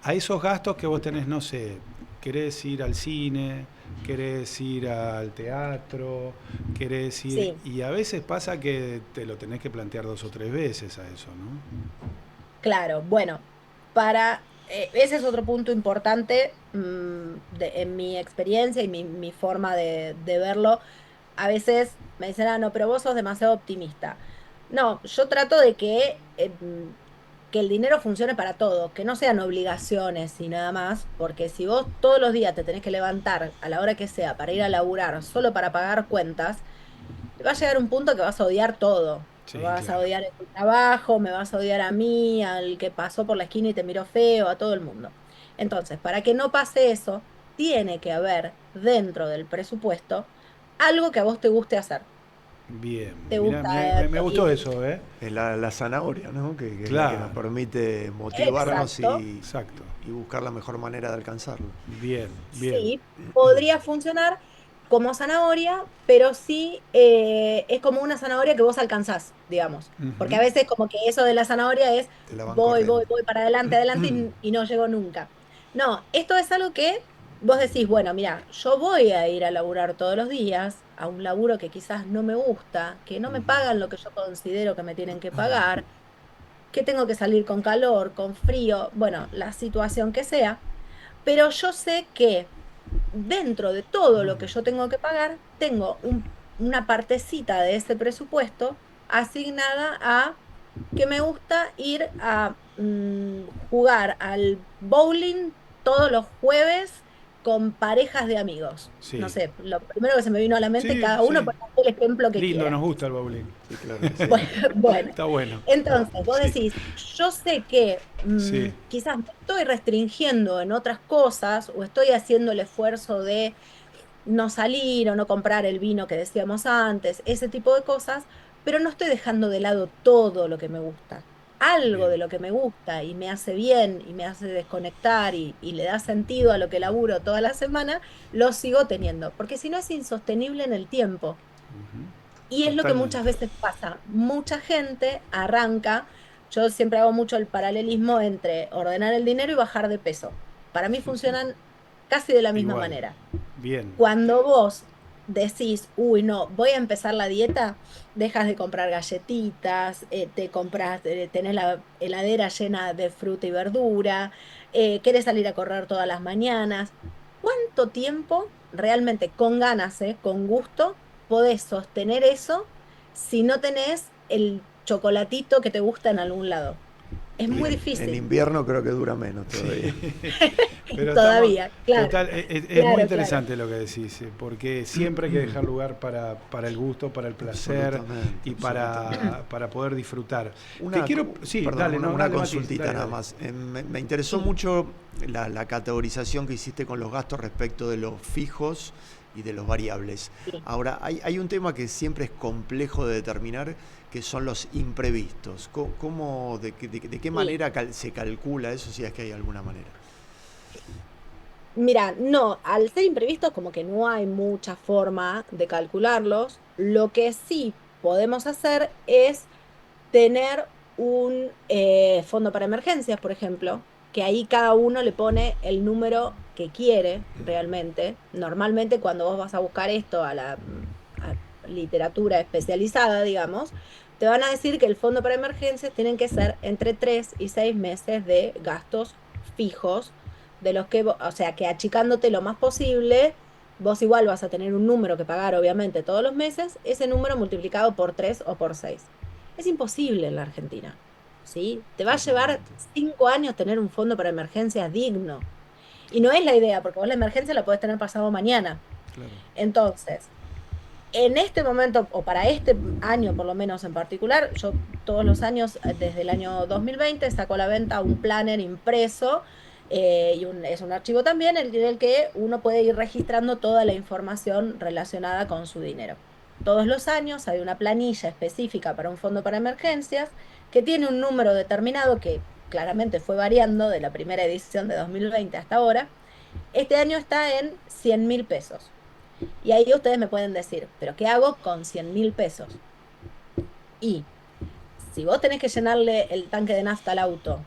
a esos gastos que vos tenés, no sé, querés ir al cine, querés ir al teatro, querés ir... Sí. Y a veces pasa que te lo tenés que plantear 2 o 3 veces a eso, ¿no? Claro, bueno, ese es otro punto importante en mi experiencia y mi forma de verlo. A veces me dicen, ah, no, pero vos sos demasiado optimista. No, yo trato de que el dinero funcione para todo, que no sean obligaciones y nada más, porque si vos todos los días te tenés que levantar a la hora que sea para ir a laburar solo para pagar cuentas, va a llegar un punto que vas a odiar todo. Sí, Me vas a claro. odiar en tu trabajo, me vas a odiar a mí, al que pasó por la esquina y te miró feo, a todo el mundo. Entonces, para que no pase eso, tiene que haber dentro del presupuesto algo que a vos te guste hacer. Bien. ¿Te Mirá, gusta me gustó ir? eso, ¿eh? Es la zanahoria, ¿no? Que es la que nos Claro. permite motivarnos Exacto. Exacto. y buscar la mejor manera de alcanzarlo. Bien, bien. Sí, podría funcionar como zanahoria, pero sí es como una zanahoria que vos alcanzás, digamos. Porque a Ujú. veces como que eso de la zanahoria es Te la van voy, voy, corriendo. voy para adelante, adelante y no llego nunca. No, esto es algo que vos decís, bueno, mira, yo voy a ir a laburar todos los días, a un laburo que quizás no me gusta, que no me pagan lo que yo considero que me tienen que pagar, que tengo que salir con calor, con frío, bueno, la situación que sea, pero yo sé que dentro de todo lo que yo tengo que pagar, tengo una partecita de ese presupuesto asignada a que me gusta ir a jugar al bowling todos los jueves con parejas de amigos. No Sí. sé, lo primero que se me vino a la mente, Sí, cada uno sí. pone el ejemplo que Lindo, nos quiera. gusta el bowling. Sí, claro que sí. Bueno, bueno, Está bueno. entonces vos Sí, decís, yo sé que sí. quizás me estoy restringiendo en otras cosas o estoy haciendo el esfuerzo de no salir o no comprar el vino que decíamos antes, ese tipo de cosas, pero no estoy dejando de lado todo lo que me gusta. Algo Bien. de lo que me gusta y me hace bien y me hace desconectar y le da sentido a lo que laburo toda la semana, lo sigo teniendo, porque si no es insostenible en el tiempo. Y es lo que muchas Totalmente. veces pasa. Mucha gente arranca, yo siempre hago mucho el paralelismo entre ordenar el dinero y bajar de peso. Para mí funcionan casi de la misma Igual. manera. Bien. Cuando vos decís, uy, no, voy a empezar la dieta, dejas de comprar galletitas, te compras, tenés la heladera llena de fruta y verdura, querés salir a correr todas las mañanas. ¿Cuánto tiempo realmente con ganas, con gusto, podés sostener eso si no tenés el chocolatito que te gusta en algún lado? Es Y muy en difícil, invierno creo que dura menos todavía. Pero estamos, todavía, claro, total, es muy claro, claro. interesante lo que decís, porque siempre hay que dejar lugar para el gusto, para el placer Absolutamente, y absolutamente. para poder disfrutar. Te Una, quiero, sí, perdón, dale, no, una dale, Mati, consultita dale, nada dale. más. Me interesó Sí. mucho la categorización que hiciste con los gastos respecto de los fijos y de los variables. Sí. Ahora, hay un tema que siempre es complejo de determinar, que son los imprevistos. De qué Sí. manera se calcula eso, si es que hay alguna manera? Mira, no, al ser imprevistos como que no hay mucha forma de calcularlos. Lo que sí podemos hacer es tener un fondo para emergencias, por ejemplo, que ahí cada uno le pone el número que quiere realmente. Normalmente cuando vos vas a buscar esto a la a literatura especializada, digamos, te van a decir que el fondo para emergencias tienen que ser entre 3 y 6 meses de gastos fijos, de los que, o sea, que achicándote lo más posible, vos igual vas a tener un número que pagar, obviamente, todos los meses, ese número multiplicado por 3 o por 6. Es imposible en la Argentina, ¿sí? Te va a llevar Totalmente. 5 años tener un fondo para emergencias digno. Y no es la idea, porque vos la emergencia la podés tener pasado mañana. Claro. Entonces, en este momento, o para este año por lo menos en particular, yo todos los años, desde el año 2020, saco a la venta un planner impreso es un archivo también en el que uno puede ir registrando toda la información relacionada con su dinero. Todos los años hay una planilla específica para un fondo para emergencias que tiene un número determinado que claramente fue variando de la primera edición de 2020 hasta ahora. Este año está en 100.000 pesos. Y ahí ustedes me pueden decir, ¿pero qué hago con 100.000 pesos? Y si vos tenés que llenarle el tanque de nafta al auto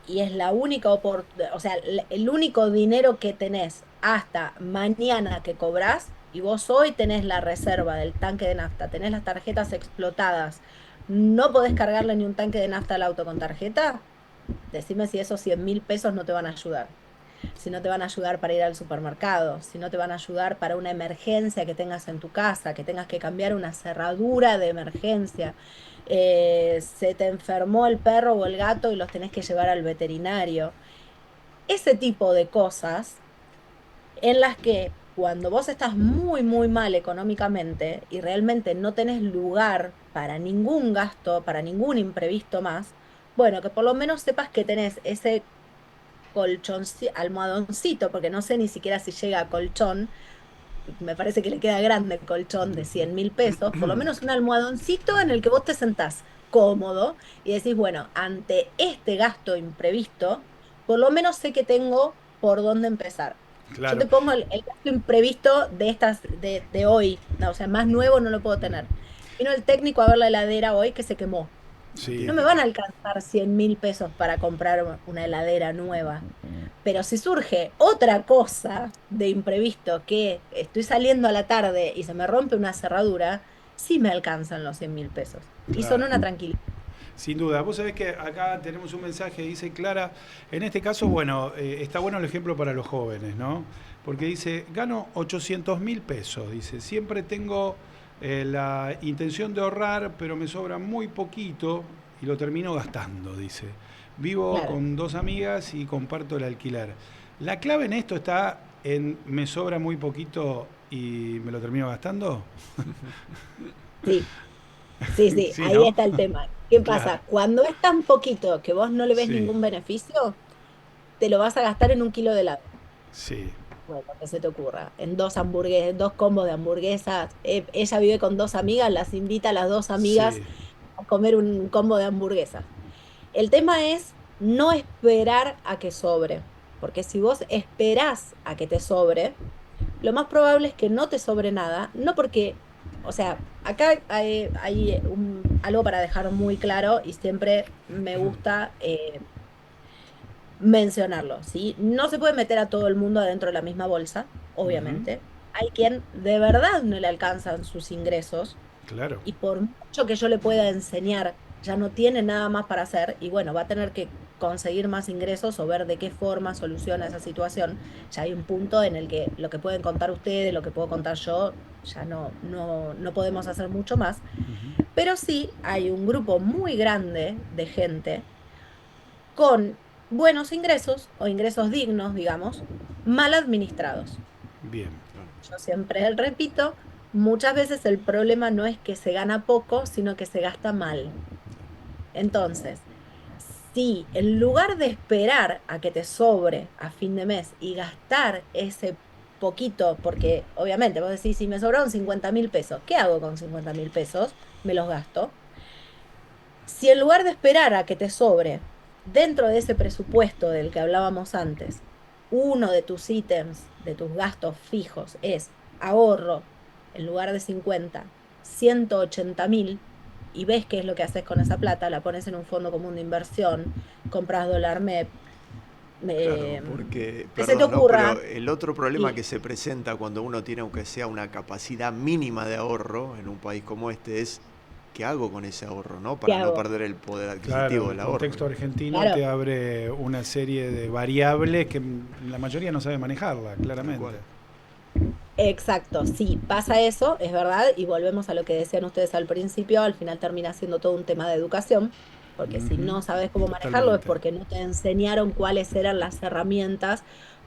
y es la única oportunidad, o sea, el único dinero que tenés hasta mañana que cobrás, y vos hoy tenés la reserva del tanque de nafta, tenés las tarjetas explotadas, no podés cargarle ni un tanque de nafta al auto con tarjeta, decime si esos 100.000 pesos no te van a ayudar, si no te van a ayudar para ir al supermercado, si no te van a ayudar para una emergencia que tengas en tu casa, que tengas que cambiar una cerradura de emergencia, se te enfermó el perro o el gato y los tenés que llevar al veterinario. Ese tipo de cosas en las que cuando vos estás muy, muy mal económicamente y realmente no tenés lugar para ningún gasto, para ningún imprevisto más, bueno, que por lo menos sepas que tenés ese almohadoncito, porque no sé ni siquiera si llega a colchón, me parece que le queda grande el colchón de 100.000 pesos, por lo menos un almohadoncito en el que vos te sentás cómodo y decís, bueno, ante este gasto imprevisto, por lo menos sé que tengo por dónde empezar. Yo Claro. te pongo el gasto imprevisto de hoy, no, o sea, más nuevo no lo puedo tener. Vino el técnico a ver la heladera hoy que se quemó. Sí. No me van a alcanzar 100.000 pesos para comprar una heladera nueva. Pero si surge otra cosa de imprevisto, que estoy saliendo a la tarde y se me rompe una cerradura, sí me alcanzan los 100.000 pesos. Y son Claro. una tranquilidad. Sin duda. Vos sabés que acá tenemos un mensaje, dice Clara, en este caso, bueno, está bueno el ejemplo para los jóvenes, ¿no? Porque dice, gano 800.000 pesos, dice, siempre tengo la intención de ahorrar, pero me sobra muy poquito y lo termino gastando, dice. Vivo Claro. con 2 amigas y comparto el alquiler. La clave en esto está en me sobra muy poquito y me lo termino gastando. Sí, sí, sí, Sí, ahí ¿no? está el tema. ¿Qué Claro. pasa? Cuando es tan poquito que vos no le ves Sí, ningún beneficio, te lo vas a gastar en un kilo de helado. sí, Bueno, que se te ocurra. En dos hamburguesas, dos combos de hamburguesas. Ella vive con 2 amigas, las invita a las 2 amigas sí. a comer un combo de hamburguesas. El tema es no esperar a que sobre, porque si vos esperás a que te sobre, lo más probable es que no te sobre nada, no porque, o sea, acá hay algo para dejar muy claro y siempre me gusta mencionarlo, ¿sí? No se puede meter a todo el mundo adentro de la misma bolsa, Ujú, obviamente. Hay quien de verdad no le alcanzan sus ingresos claro. y por mucho que yo le pueda enseñar, ya no tiene nada más para hacer y bueno, va a tener que conseguir más ingresos o ver de qué forma soluciona esa situación. Ya hay un punto en el que lo que pueden contar ustedes, lo que puedo contar yo, ya no podemos hacer mucho más, pero sí hay un grupo muy grande de gente con buenos ingresos o ingresos dignos, digamos, mal administrados. Bien. Claro. Yo siempre repito, muchas veces el problema no es que se gana poco, sino que se gasta mal. Entonces, si en lugar de esperar a que te sobre a fin de mes y gastar ese poquito, porque obviamente vos decís, si me sobraron 50.000 pesos, ¿qué hago con 50.000 pesos? Me los gasto. Si en lugar de esperar a que te sobre dentro de ese presupuesto del que hablábamos antes, uno de tus ítems, de tus gastos fijos es ahorro, en lugar de 50, 180.000, y ves qué es lo que haces con esa plata, la pones en un fondo común de inversión, compras dólar MEP, Claro, eh, porque, que se te perdón, ¿no? Pero ocurra, el otro problema y que se presenta cuando uno tiene, aunque sea una capacidad mínima de ahorro en un país como este, es ¿qué hago con ese ahorro, no? ¿qué Para no hago? perder el poder Claro, adquisitivo el del ahorro. contexto argentino te Claro. abre una serie de variables que la mayoría no sabe manejarla, Tal cual. claramente. Exacto, sí, pasa eso, es verdad, y volvemos a lo que decían ustedes al principio, al final termina siendo todo un tema de educación, porque si Ujú, no sabes cómo manejarlo es totalmente. porque no te enseñaron cuáles eran las herramientas,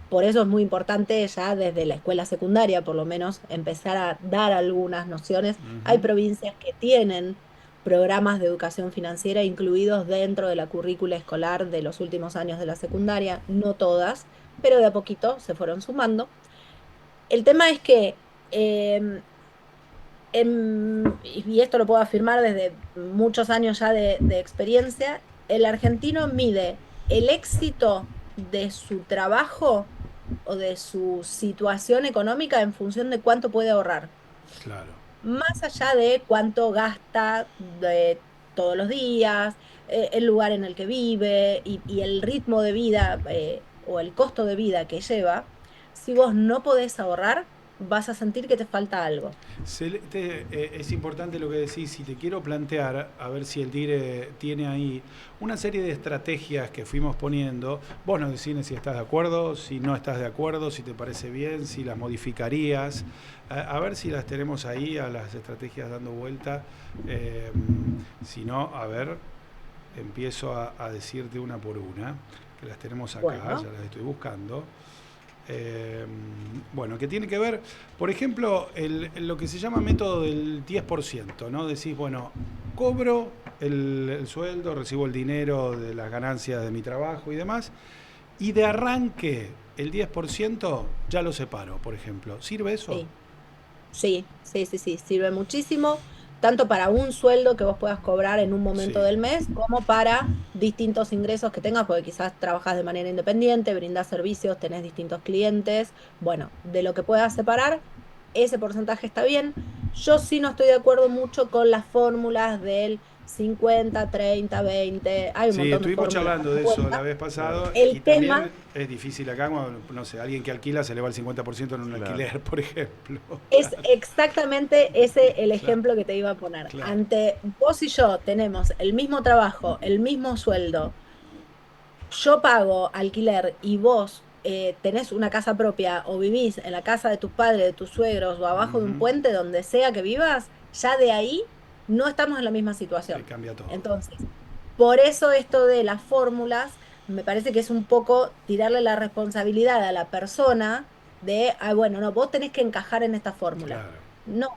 por eso es muy importante ya desde la escuela secundaria, por lo menos, empezar a dar algunas nociones. Hay Ujú, provincias que tienen programas de educación financiera incluidos dentro de la currícula escolar de los últimos años de la secundaria, no todas, pero de a poquito se fueron sumando. El tema es que, eh, y esto lo puedo afirmar desde muchos años ya de experiencia, el argentino mide el éxito de su trabajo o de su situación económica en función de cuánto puede ahorrar, claro. más allá de cuánto gasta de todos los días, el lugar en el que vive y el ritmo de vida o el costo de vida que lleva. Si vos no podés ahorrar, vas a sentir que te falta algo. Es importante lo que decís, si te quiero plantear, a ver si el DIRE tiene ahí una serie de estrategias que fuimos poniendo, vos nos decís si estás de acuerdo, si no estás de acuerdo, si te parece bien, si las modificarías, a ver si las tenemos ahí, a las estrategias dando vuelta, eh, si no, a ver, empiezo a decirte una por una, que las tenemos acá, Bueno, ya las estoy buscando. Bueno, que tiene que ver, por ejemplo, lo que se llama método del 10%, ¿no? Decís, bueno, cobro el sueldo, recibo el dinero de las ganancias de mi trabajo y demás, y de arranque el 10% ya lo separo, por ejemplo. ¿Sirve eso? Sí. Sí, sirve muchísimo, tanto para un sueldo que vos puedas cobrar en un momento Sí, del mes, como para distintos ingresos que tengas, porque quizás trabajas de manera independiente, brindas servicios, tenés distintos clientes. Bueno, de lo que puedas separar, ese porcentaje está bien. Yo sí no estoy de acuerdo mucho con las fórmulas del 50, 30, 20. Hay un sí, montón de estuvimos fórmulas charlando dando de eso la vueltas. vez pasado y El tema también es difícil acá, cuando, no sé, alguien que alquila se le va el 50% en un Claro. alquiler, por ejemplo. es exactamente ese el Claro, ejemplo que te iba a poner. claro. Ante vos y yo tenemos el mismo trabajo, el mismo sueldo, yo pago alquiler y vos tenés una casa propia o vivís en la casa de tus padres, de tus suegros o abajo de un Ujú. puente, donde sea que vivas, ya de ahí no estamos en la misma situación. Cambia todo. Entonces, por eso esto de las fórmulas me parece que es un poco tirarle la responsabilidad a la persona de, ah, bueno, no, vos tenés que encajar en esta fórmula. Claro. No,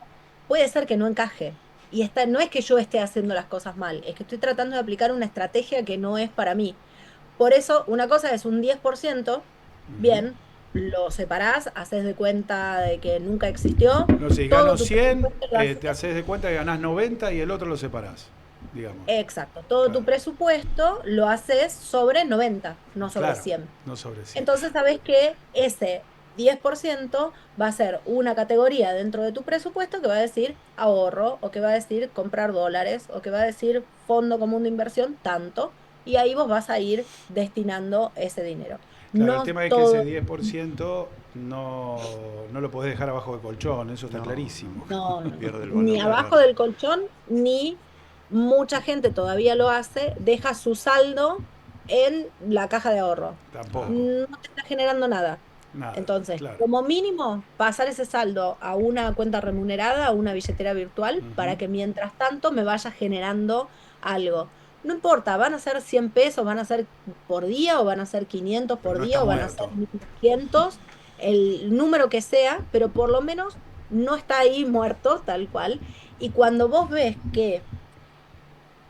puede ser que no encaje. Y no es que yo esté haciendo las cosas mal, es que estoy tratando de aplicar una estrategia que no es para mí. Por eso, una cosa es un 10%, Ujú. bien, lo separás, haces de cuenta de que nunca existió, No sé, gano todo tu 100, presupuesto lo haces. te haces de cuenta que ganás 90 y el otro lo separás, digamos. Exacto, todo tu Claro, presupuesto lo haces sobre 90, no sobre claro, 100. no sobre 100. Entonces sabes que ese 10% va a ser una categoría dentro de tu presupuesto que va a decir ahorro, o que va a decir comprar dólares, o que va a decir fondo común de inversión, tanto, y ahí vos vas a ir destinando ese dinero. Claro, el No tema es que ese todo, 10% no lo podés dejar abajo del colchón, eso está No, clarísimo. no, pierde el ni valor, Claro, abajo claro. del colchón, ni mucha gente todavía lo hace, deja su saldo en la caja de ahorro. tampoco. No te está generando nada. Nada, Entonces, claro. como mínimo, pasar ese saldo a una cuenta remunerada, a una billetera virtual, Ujú. para que mientras tanto me vaya generando algo. No importa, van a ser 100 pesos, van a ser por día, o van a ser 500 Pero por no está día, o van a ser muerto. 1.200, el número que sea, pero por lo menos no está ahí muerto, tal cual. Y cuando vos ves que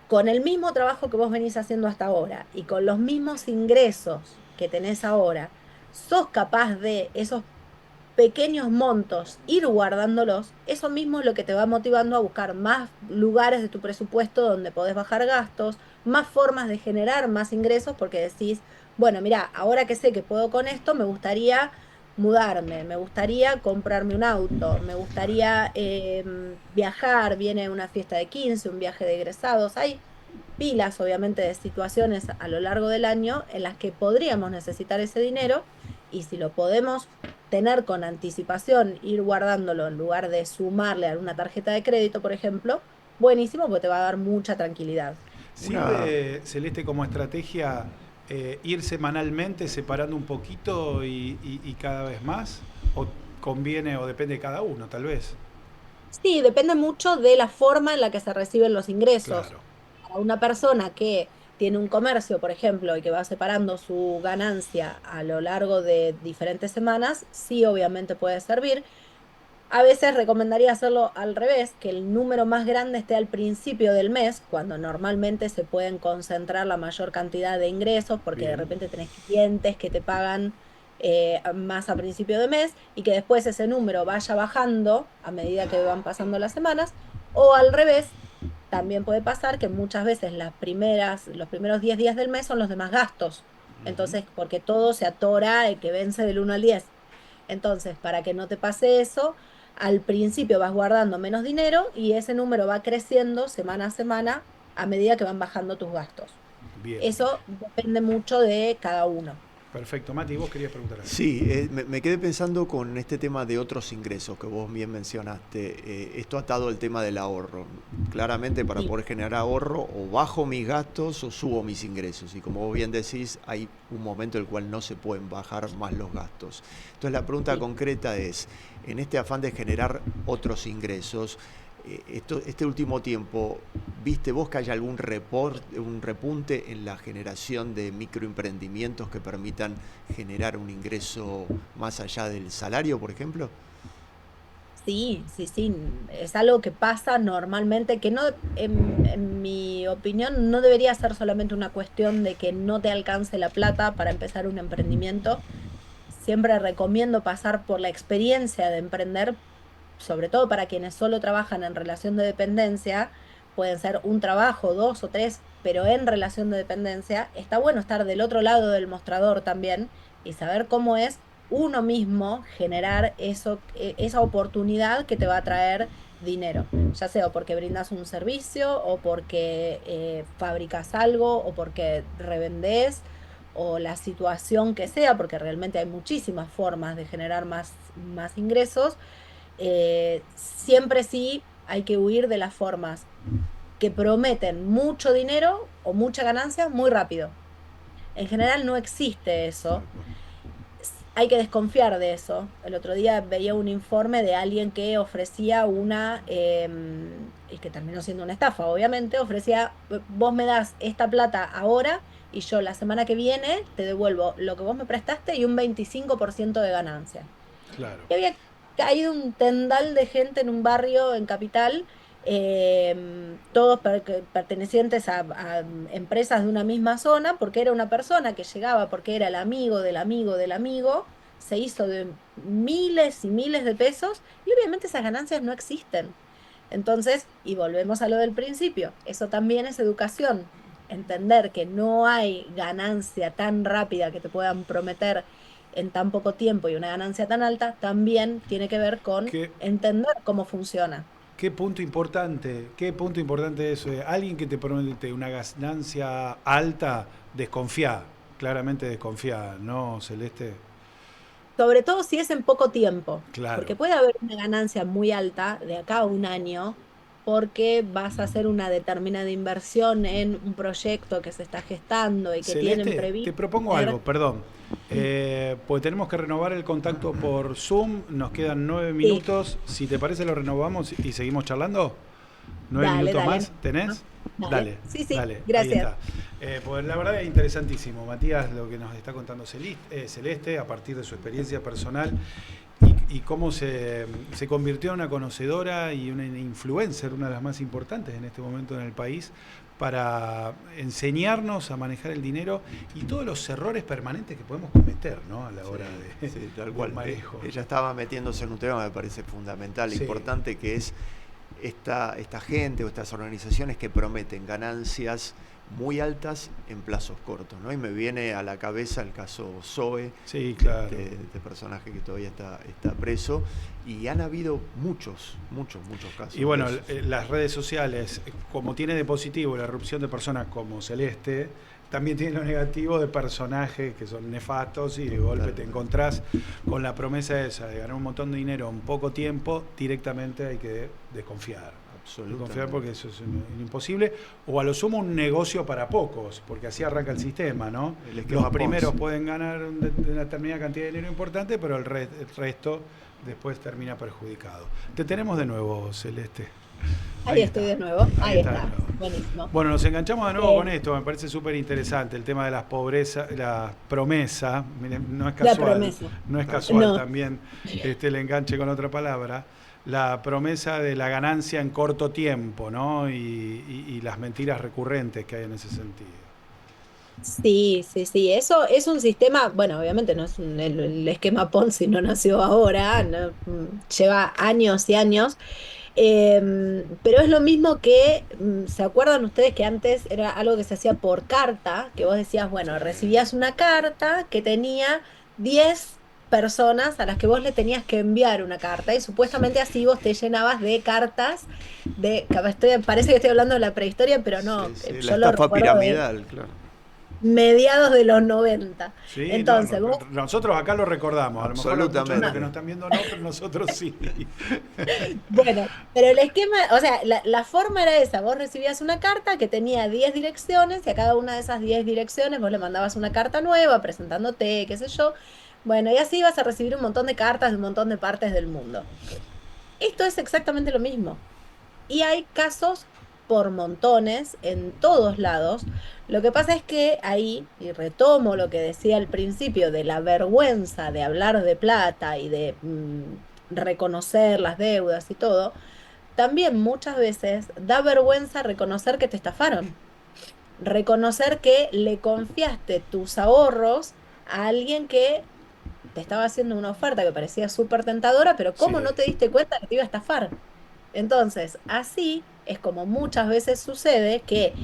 con el mismo trabajo que vos venís haciendo hasta ahora y con los mismos ingresos que tenés ahora, sos capaz de esos pequeños montos ir guardándolos, eso mismo es lo que te va motivando a buscar más lugares de tu presupuesto donde podés bajar gastos, más formas de generar más ingresos, porque decís, bueno, mira, ahora que sé que puedo con esto, me gustaría mudarme, me gustaría comprarme un auto, me gustaría viajar, viene una fiesta de 15, un viaje de egresados, hay pilas, obviamente, de situaciones a lo largo del año en las que podríamos necesitar ese dinero, y si lo podemos tener con anticipación, ir guardándolo en lugar de sumarle a una tarjeta de crédito, por ejemplo, buenísimo, porque te va a dar mucha tranquilidad. Una, ¿Sirve, Celeste, como estrategia ir semanalmente separando un poquito y cada vez más? ¿O conviene o depende de cada uno, tal vez? Sí, depende mucho de la forma en la que se reciben los ingresos. Claro. Para una persona que tiene un comercio, por ejemplo, y que va separando su ganancia a lo largo de diferentes semanas, sí, obviamente puede servir. A veces recomendaría hacerlo al revés, que el número más grande esté al principio del mes, cuando normalmente se pueden concentrar la mayor cantidad de ingresos, porque de Bien. repente tenés clientes que te pagan más a principio de mes, y que después ese número vaya bajando a medida que van pasando las semanas. O al revés, también puede pasar que muchas veces los primeros 10 días del mes son los de más gastos. Ujú. Entonces, porque todo se atora, que vence del 1 al 10. Entonces, para que no te pase eso, al principio vas guardando menos dinero, y ese número va creciendo semana a semana a medida que van bajando tus gastos. Bien. Eso depende mucho de cada uno. Perfecto. Mati, vos querías preguntar algo. sí, me quedé pensando con este tema de otros ingresos que vos bien mencionaste. Esto atado al tema del ahorro. Claramente, para Sí, poder generar ahorro, o bajo mis gastos o subo mis ingresos. Y como vos bien decís, hay un momento en el cual no se pueden bajar más los gastos. Entonces la pregunta sí. concreta es, en este afán de generar otros ingresos, este último tiempo, ¿viste vos que haya algún un repunte en la generación de microemprendimientos que permitan generar un ingreso más allá del salario, por ejemplo? Sí, sí, sí, es algo que pasa normalmente, que no, en mi opinión, no debería ser solamente una cuestión de que no te alcance la plata para empezar un emprendimiento. Siempre recomiendo pasar por la experiencia de emprender, sobre todo para quienes solo trabajan en relación de dependencia, pueden ser un trabajo, dos o tres, pero en relación de dependencia, está bueno estar del otro lado del mostrador también y saber cómo es uno mismo generar eso, esa oportunidad que te va a traer dinero, ya sea o porque brindas un servicio o porque fabricas algo o porque revendés o la situación que sea, porque realmente hay muchísimas formas de generar más ingresos. Siempre sí hay que huir de las formas que prometen mucho dinero o mucha ganancia muy rápido. En general no existe eso. Tal cual. Hay que desconfiar de eso. El otro día veía un informe de alguien que ofrecía y que terminó siendo una estafa, obviamente, ofrecía, vos me das esta plata ahora y yo la semana que viene te devuelvo lo que vos me prestaste y un 25% de ganancia. Claro. Y había caído un tendal de gente en un barrio en Capital, todos pertenecientes a empresas de una misma zona, porque era una persona que llegaba, porque era el amigo del amigo del amigo, se hizo de miles y miles de pesos y obviamente esas ganancias no existen. Entonces, y volvemos a lo del principio, eso también es educación. Entender que no hay ganancia tan rápida que te puedan prometer en tan poco tiempo y una ganancia tan alta, también tiene que ver con ¿Qué, entender cómo funciona. qué punto importante eso? Alguien que te promete una ganancia alta, desconfía, claramente desconfía, ¿no, Celeste? Sobre todo si es en poco tiempo, Claro. porque puede haber una ganancia muy alta de acá a un año, porque vas a hacer una determinada inversión en un proyecto que se está gestando y que tienen Celeste, te previsto propongo hacer. algo, perdón. Pues tenemos que renovar el contacto por Zoom, nos quedan 9 Sí, minutos. Si te parece, lo renovamos y seguimos charlando. ¿Nueve dale, minutos dale. más? ¿No? ¿Tenés? Dale. Dale, Sí, sí, dale, ahí gracias. está. Pues la verdad es interesantísimo, Matías, lo que nos está contando Celeste a partir de su experiencia personal y cómo se convirtió en una conocedora y una influencer, una de las más importantes en este momento en el país, para enseñarnos a manejar el dinero y todos los errores permanentes que podemos cometer, ¿no? A la hora Sí, tal del cual. manejo. Ella estaba metiéndose en un tema que me parece fundamental e Sí, importante, que es esta gente o estas organizaciones que prometen ganancias muy altas en plazos cortos, ¿no? Y me viene a la cabeza el caso Zoe, sí, claro. este personaje que todavía está preso, y han habido muchos casos Y bueno, de esos. las redes sociales, como tiene de positivo la erupción de personas como Celeste, también tiene lo negativo de personajes que son nefastos y de golpe Claro. te encontrás con la promesa esa de ganar un montón de dinero en poco tiempo, directamente hay que desconfiar. Desconfiar porque Absolutamente. eso es imposible, o a lo sumo un negocio para pocos, porque así arranca el sistema, ¿no? El esquema Los primeros Ponzi. pueden ganar una determinada cantidad de dinero importante, pero el resto después termina perjudicado. Te tenemos de nuevo, Celeste. Ahí Ahí estoy está. de nuevo. Ahí Ahí está de está. nuevo. Buenísimo. Bueno, nos enganchamos de nuevo con Eh, esto, me parece súper interesante el tema de las pobrezas, la promesa, miren, no es la casual, promesa. no es Tal casual No. también el enganche con otra palabra, la promesa de la ganancia en corto tiempo, ¿no? Y las mentiras recurrentes que hay en ese sentido. Sí, sí, sí. Eso es un sistema, bueno, obviamente no es el esquema Ponzi no nació ahora, no, lleva años y años. Pero es lo mismo que, ¿se acuerdan ustedes que antes era algo que se hacía por carta? Que vos decías, Sí, bueno, recibías una carta que tenía 10 personas a las que vos le tenías que enviar una carta y supuestamente así vos te llenabas de cartas parece que estoy hablando de la prehistoria, pero no, Sí, sí, la yo lo estafa recuerdo de piramidal, claro. mediados de los 90. sí, no, Entonces, vos, nosotros acá lo recordamos, a lo mejor muchos de los que nos Absolutamente. están viendo no, pero nosotros sí. bueno, pero el esquema, o sea, la forma era esa, vos recibías una carta que tenía 10 direcciones y a cada una de esas 10 direcciones vos le mandabas una carta nueva presentándote, qué sé yo. Bueno, y así vas a recibir un montón de cartas de un montón de partes del mundo. Esto es exactamente lo mismo. Y hay casos por montones en todos lados. Lo que pasa es que ahí, y retomo lo que decía al principio, de la vergüenza de hablar de plata y de reconocer las deudas y todo, también muchas veces da vergüenza reconocer que te estafaron, reconocer que le confiaste tus ahorros a alguien que te estaba haciendo una oferta que parecía súper tentadora, pero Sí, ¿cómo no te diste cuenta que te iba a estafar? Entonces, así es como muchas veces sucede que,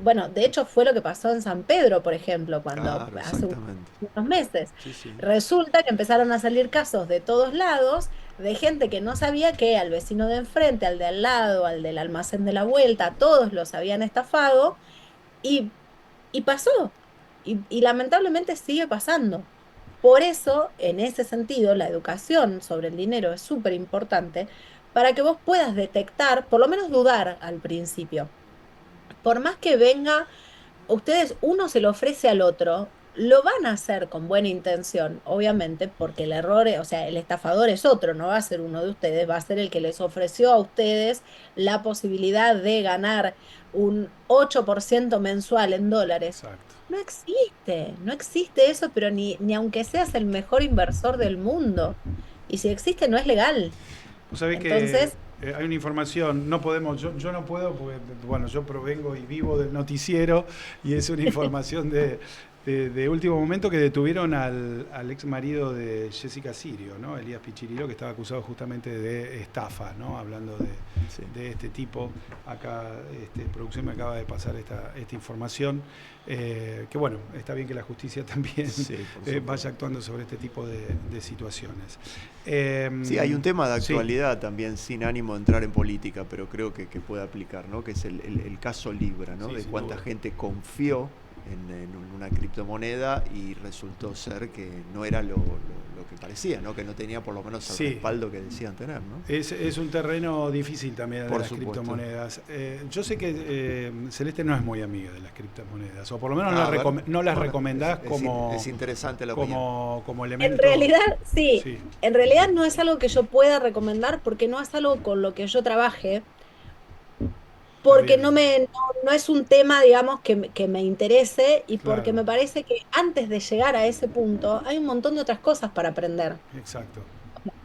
bueno, de hecho fue lo que pasó en San Pedro, por ejemplo, cuando Claro, hace exactamente. unos meses. Sí, sí. Resulta que empezaron a salir casos de todos lados de gente que no sabía que al vecino de enfrente, al de al lado, al del almacén de la vuelta, a todos los habían estafado y, y pasó. Y lamentablemente sigue pasando. Por eso, en ese sentido, la educación sobre el dinero es súper importante para que vos puedas detectar, por lo menos dudar al principio. Por más que venga, ustedes, uno se lo ofrece al otro, lo van a hacer con buena intención, obviamente, porque el error, o sea, el estafador es otro, no va a ser uno de ustedes, va a ser el que les ofreció a ustedes la posibilidad de ganar un 8% mensual en dólares. exacto. No existe eso, pero ni aunque seas el mejor inversor del mundo. Y si existe, no es legal. Vos sabés que Entonces, hay una información, no podemos, yo no puedo porque, bueno, yo provengo y vivo del noticiero y es una información de último momento que detuvieron al ex marido de Jessica Sirio, ¿no? Elías Pichirilo, que estaba acusado justamente de estafa, ¿no? Hablando Sí. de este tipo. Acá producción me acaba de pasar esta información. Que bueno, está bien que la justicia también Sí, por supuesto. vaya actuando sobre este tipo de situaciones. Sí, hay un tema de Sí. actualidad también, sin ánimo de entrar en política, pero creo que puede aplicar, ¿no? Que es el caso Libra, ¿no? Sí, De sin cuánta duda. gente confió en una criptomoneda y resultó ser que no era lo que parecía, ¿no? Que no tenía por lo menos el Sí. respaldo que decían tener, ¿no? Es un terreno difícil también de Por las supuesto. criptomonedas. Yo sé que Celeste no es muy amiga de las criptomonedas, o por lo menos A ver, no las bueno, recomendás es interesante la opinión. como en elemento. realidad, sí, Sí, en realidad no es algo que yo pueda recomendar porque no es algo con lo que yo trabaje, está porque bien, no es un tema, digamos, que me interese y porque claro, me parece que antes de llegar a ese punto hay un montón de otras cosas para aprender. exacto.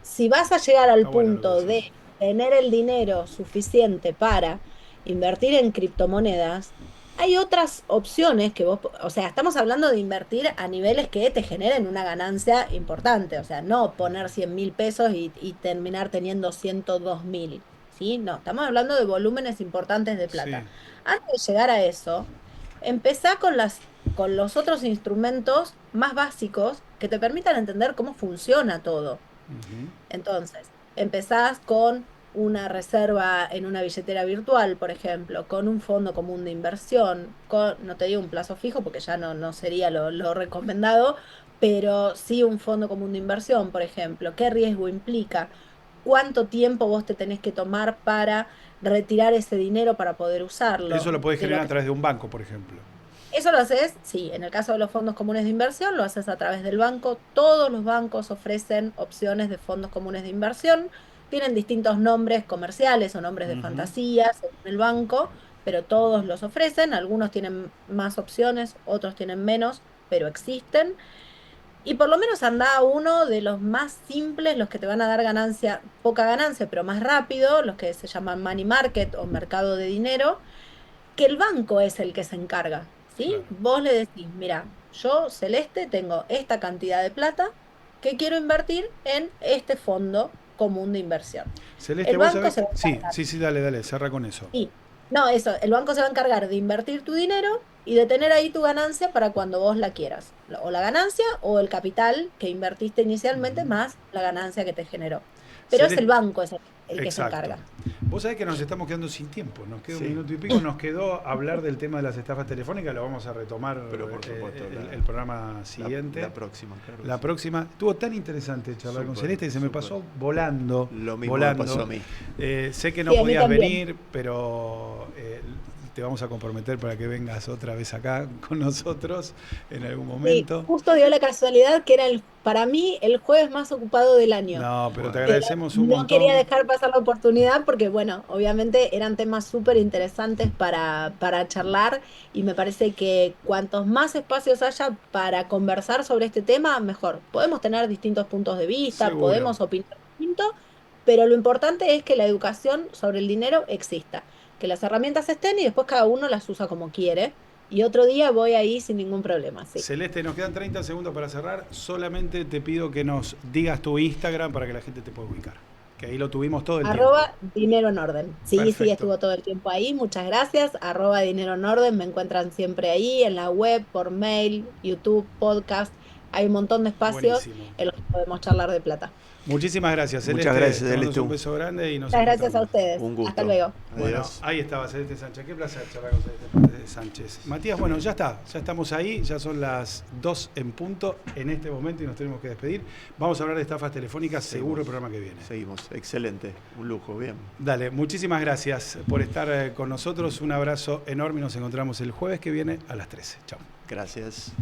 Si vas a llegar al Está bueno lo que punto de decís. tener el dinero suficiente para invertir en criptomonedas, hay otras opciones que vos, o sea, estamos hablando de invertir a niveles que te generen una ganancia importante, o sea, no poner 100.000 pesos y terminar teniendo 102.000, ¿sí? No, estamos hablando de volúmenes importantes de plata. Sí. Antes de llegar a eso, empezá con los otros instrumentos más básicos que te permitan entender cómo funciona todo. Ujú. Entonces, empezás con una reserva en una billetera virtual, por ejemplo, con un fondo común de inversión, no te digo un plazo fijo porque ya no sería lo recomendado, pero sí un fondo común de inversión, por ejemplo. ¿Qué riesgo implica? ¿Cuánto tiempo vos te tenés que tomar para retirar ese dinero para poder Eso usarlo? lo podés ¿Qué lo generar a través de un banco, por ejemplo. Eso lo haces, sí, en el caso de los fondos comunes de inversión, lo haces a través del banco. Todos los bancos ofrecen opciones de fondos comunes de inversión. Tienen distintos nombres comerciales o nombres de Ujú. fantasía según el banco, pero todos los ofrecen. Algunos tienen más opciones, otros tienen menos, pero existen. Y por lo menos anda a uno de los más simples, los que te van a dar ganancia, poca ganancia, pero más rápido, los que se llaman money market o mercado de dinero, que el banco es el que se encarga, ¿sí? Claro. Vos le decís, mira, yo, Celeste, tengo esta cantidad de plata que quiero invertir en este fondo común de inversión. Celeste, El vos banco sabés se que. va a Sí, encargar, sí, sí, dale, cerra con eso. sí, no, eso, el banco se va a encargar de invertir tu dinero y de tener ahí tu ganancia para cuando vos la quieras. O la ganancia o el capital que invertiste inicialmente más la ganancia que te generó. Pero es el Celeste, banco el que se exacto. encarga. Vos sabés que nos estamos quedando sin tiempo, nos queda un Sí. minuto y pico, nos quedó hablar del tema de las estafas telefónicas, lo vamos a retomar Pero por supuesto, el programa siguiente. La próxima, claro. La próxima, estuvo tan interesante charlar con Súper, Celeste que se me súper. pasó volando. Lo mismo volando. me pasó a mí. Sé que no Sí, a mí podías también. venir, pero te vamos a comprometer para que vengas otra vez acá con nosotros en algún momento. Sí, justo dio la casualidad que era para mí el jueves más ocupado del año. No, pero te Pero agradecemos un no montón. quería dejar pasar la oportunidad porque, bueno, obviamente eran temas súper interesantes para charlar y me parece que cuantos más espacios haya para conversar sobre este tema, mejor. Podemos tener distintos puntos de vista, Seguro. podemos opinar distinto, pero lo importante es que la educación sobre el dinero exista, que las herramientas estén y después cada uno las usa como quiere. Y otro día voy ahí sin ningún problema, sí. Celeste, nos quedan 30 segundos para cerrar. Solamente te pido que nos digas tu Instagram para que la gente te pueda ubicar. Que ahí lo tuvimos todo el @, dinero en orden. Sí, Perfecto. sí, estuvo todo el tiempo ahí. Muchas gracias. @ dinero en orden. Me encuentran siempre ahí, en la web, por mail, YouTube, podcast. Hay un montón de espacios Buenísimo. en los que podemos charlar de plata. Muchísimas gracias, Celeste. Muchas gracias, Te mando Celeste. un beso grande y nos Muchas gracias a encontramos. ustedes. Un gusto. Hasta luego. Bueno, Adiós. ahí estaba Celeste Sánchez. Qué placer charlar con Celeste Sánchez. Matías, bueno, ya está. Ya estamos ahí. Ya son las 2 en punto en este momento y nos tenemos que despedir. Vamos a hablar de estafas telefónicas seguro el programa que viene. Seguimos. Excelente. Un lujo. Bien. Dale, muchísimas gracias por estar con nosotros. Un abrazo enorme y nos encontramos el jueves que viene a las 13. Chao. Gracias.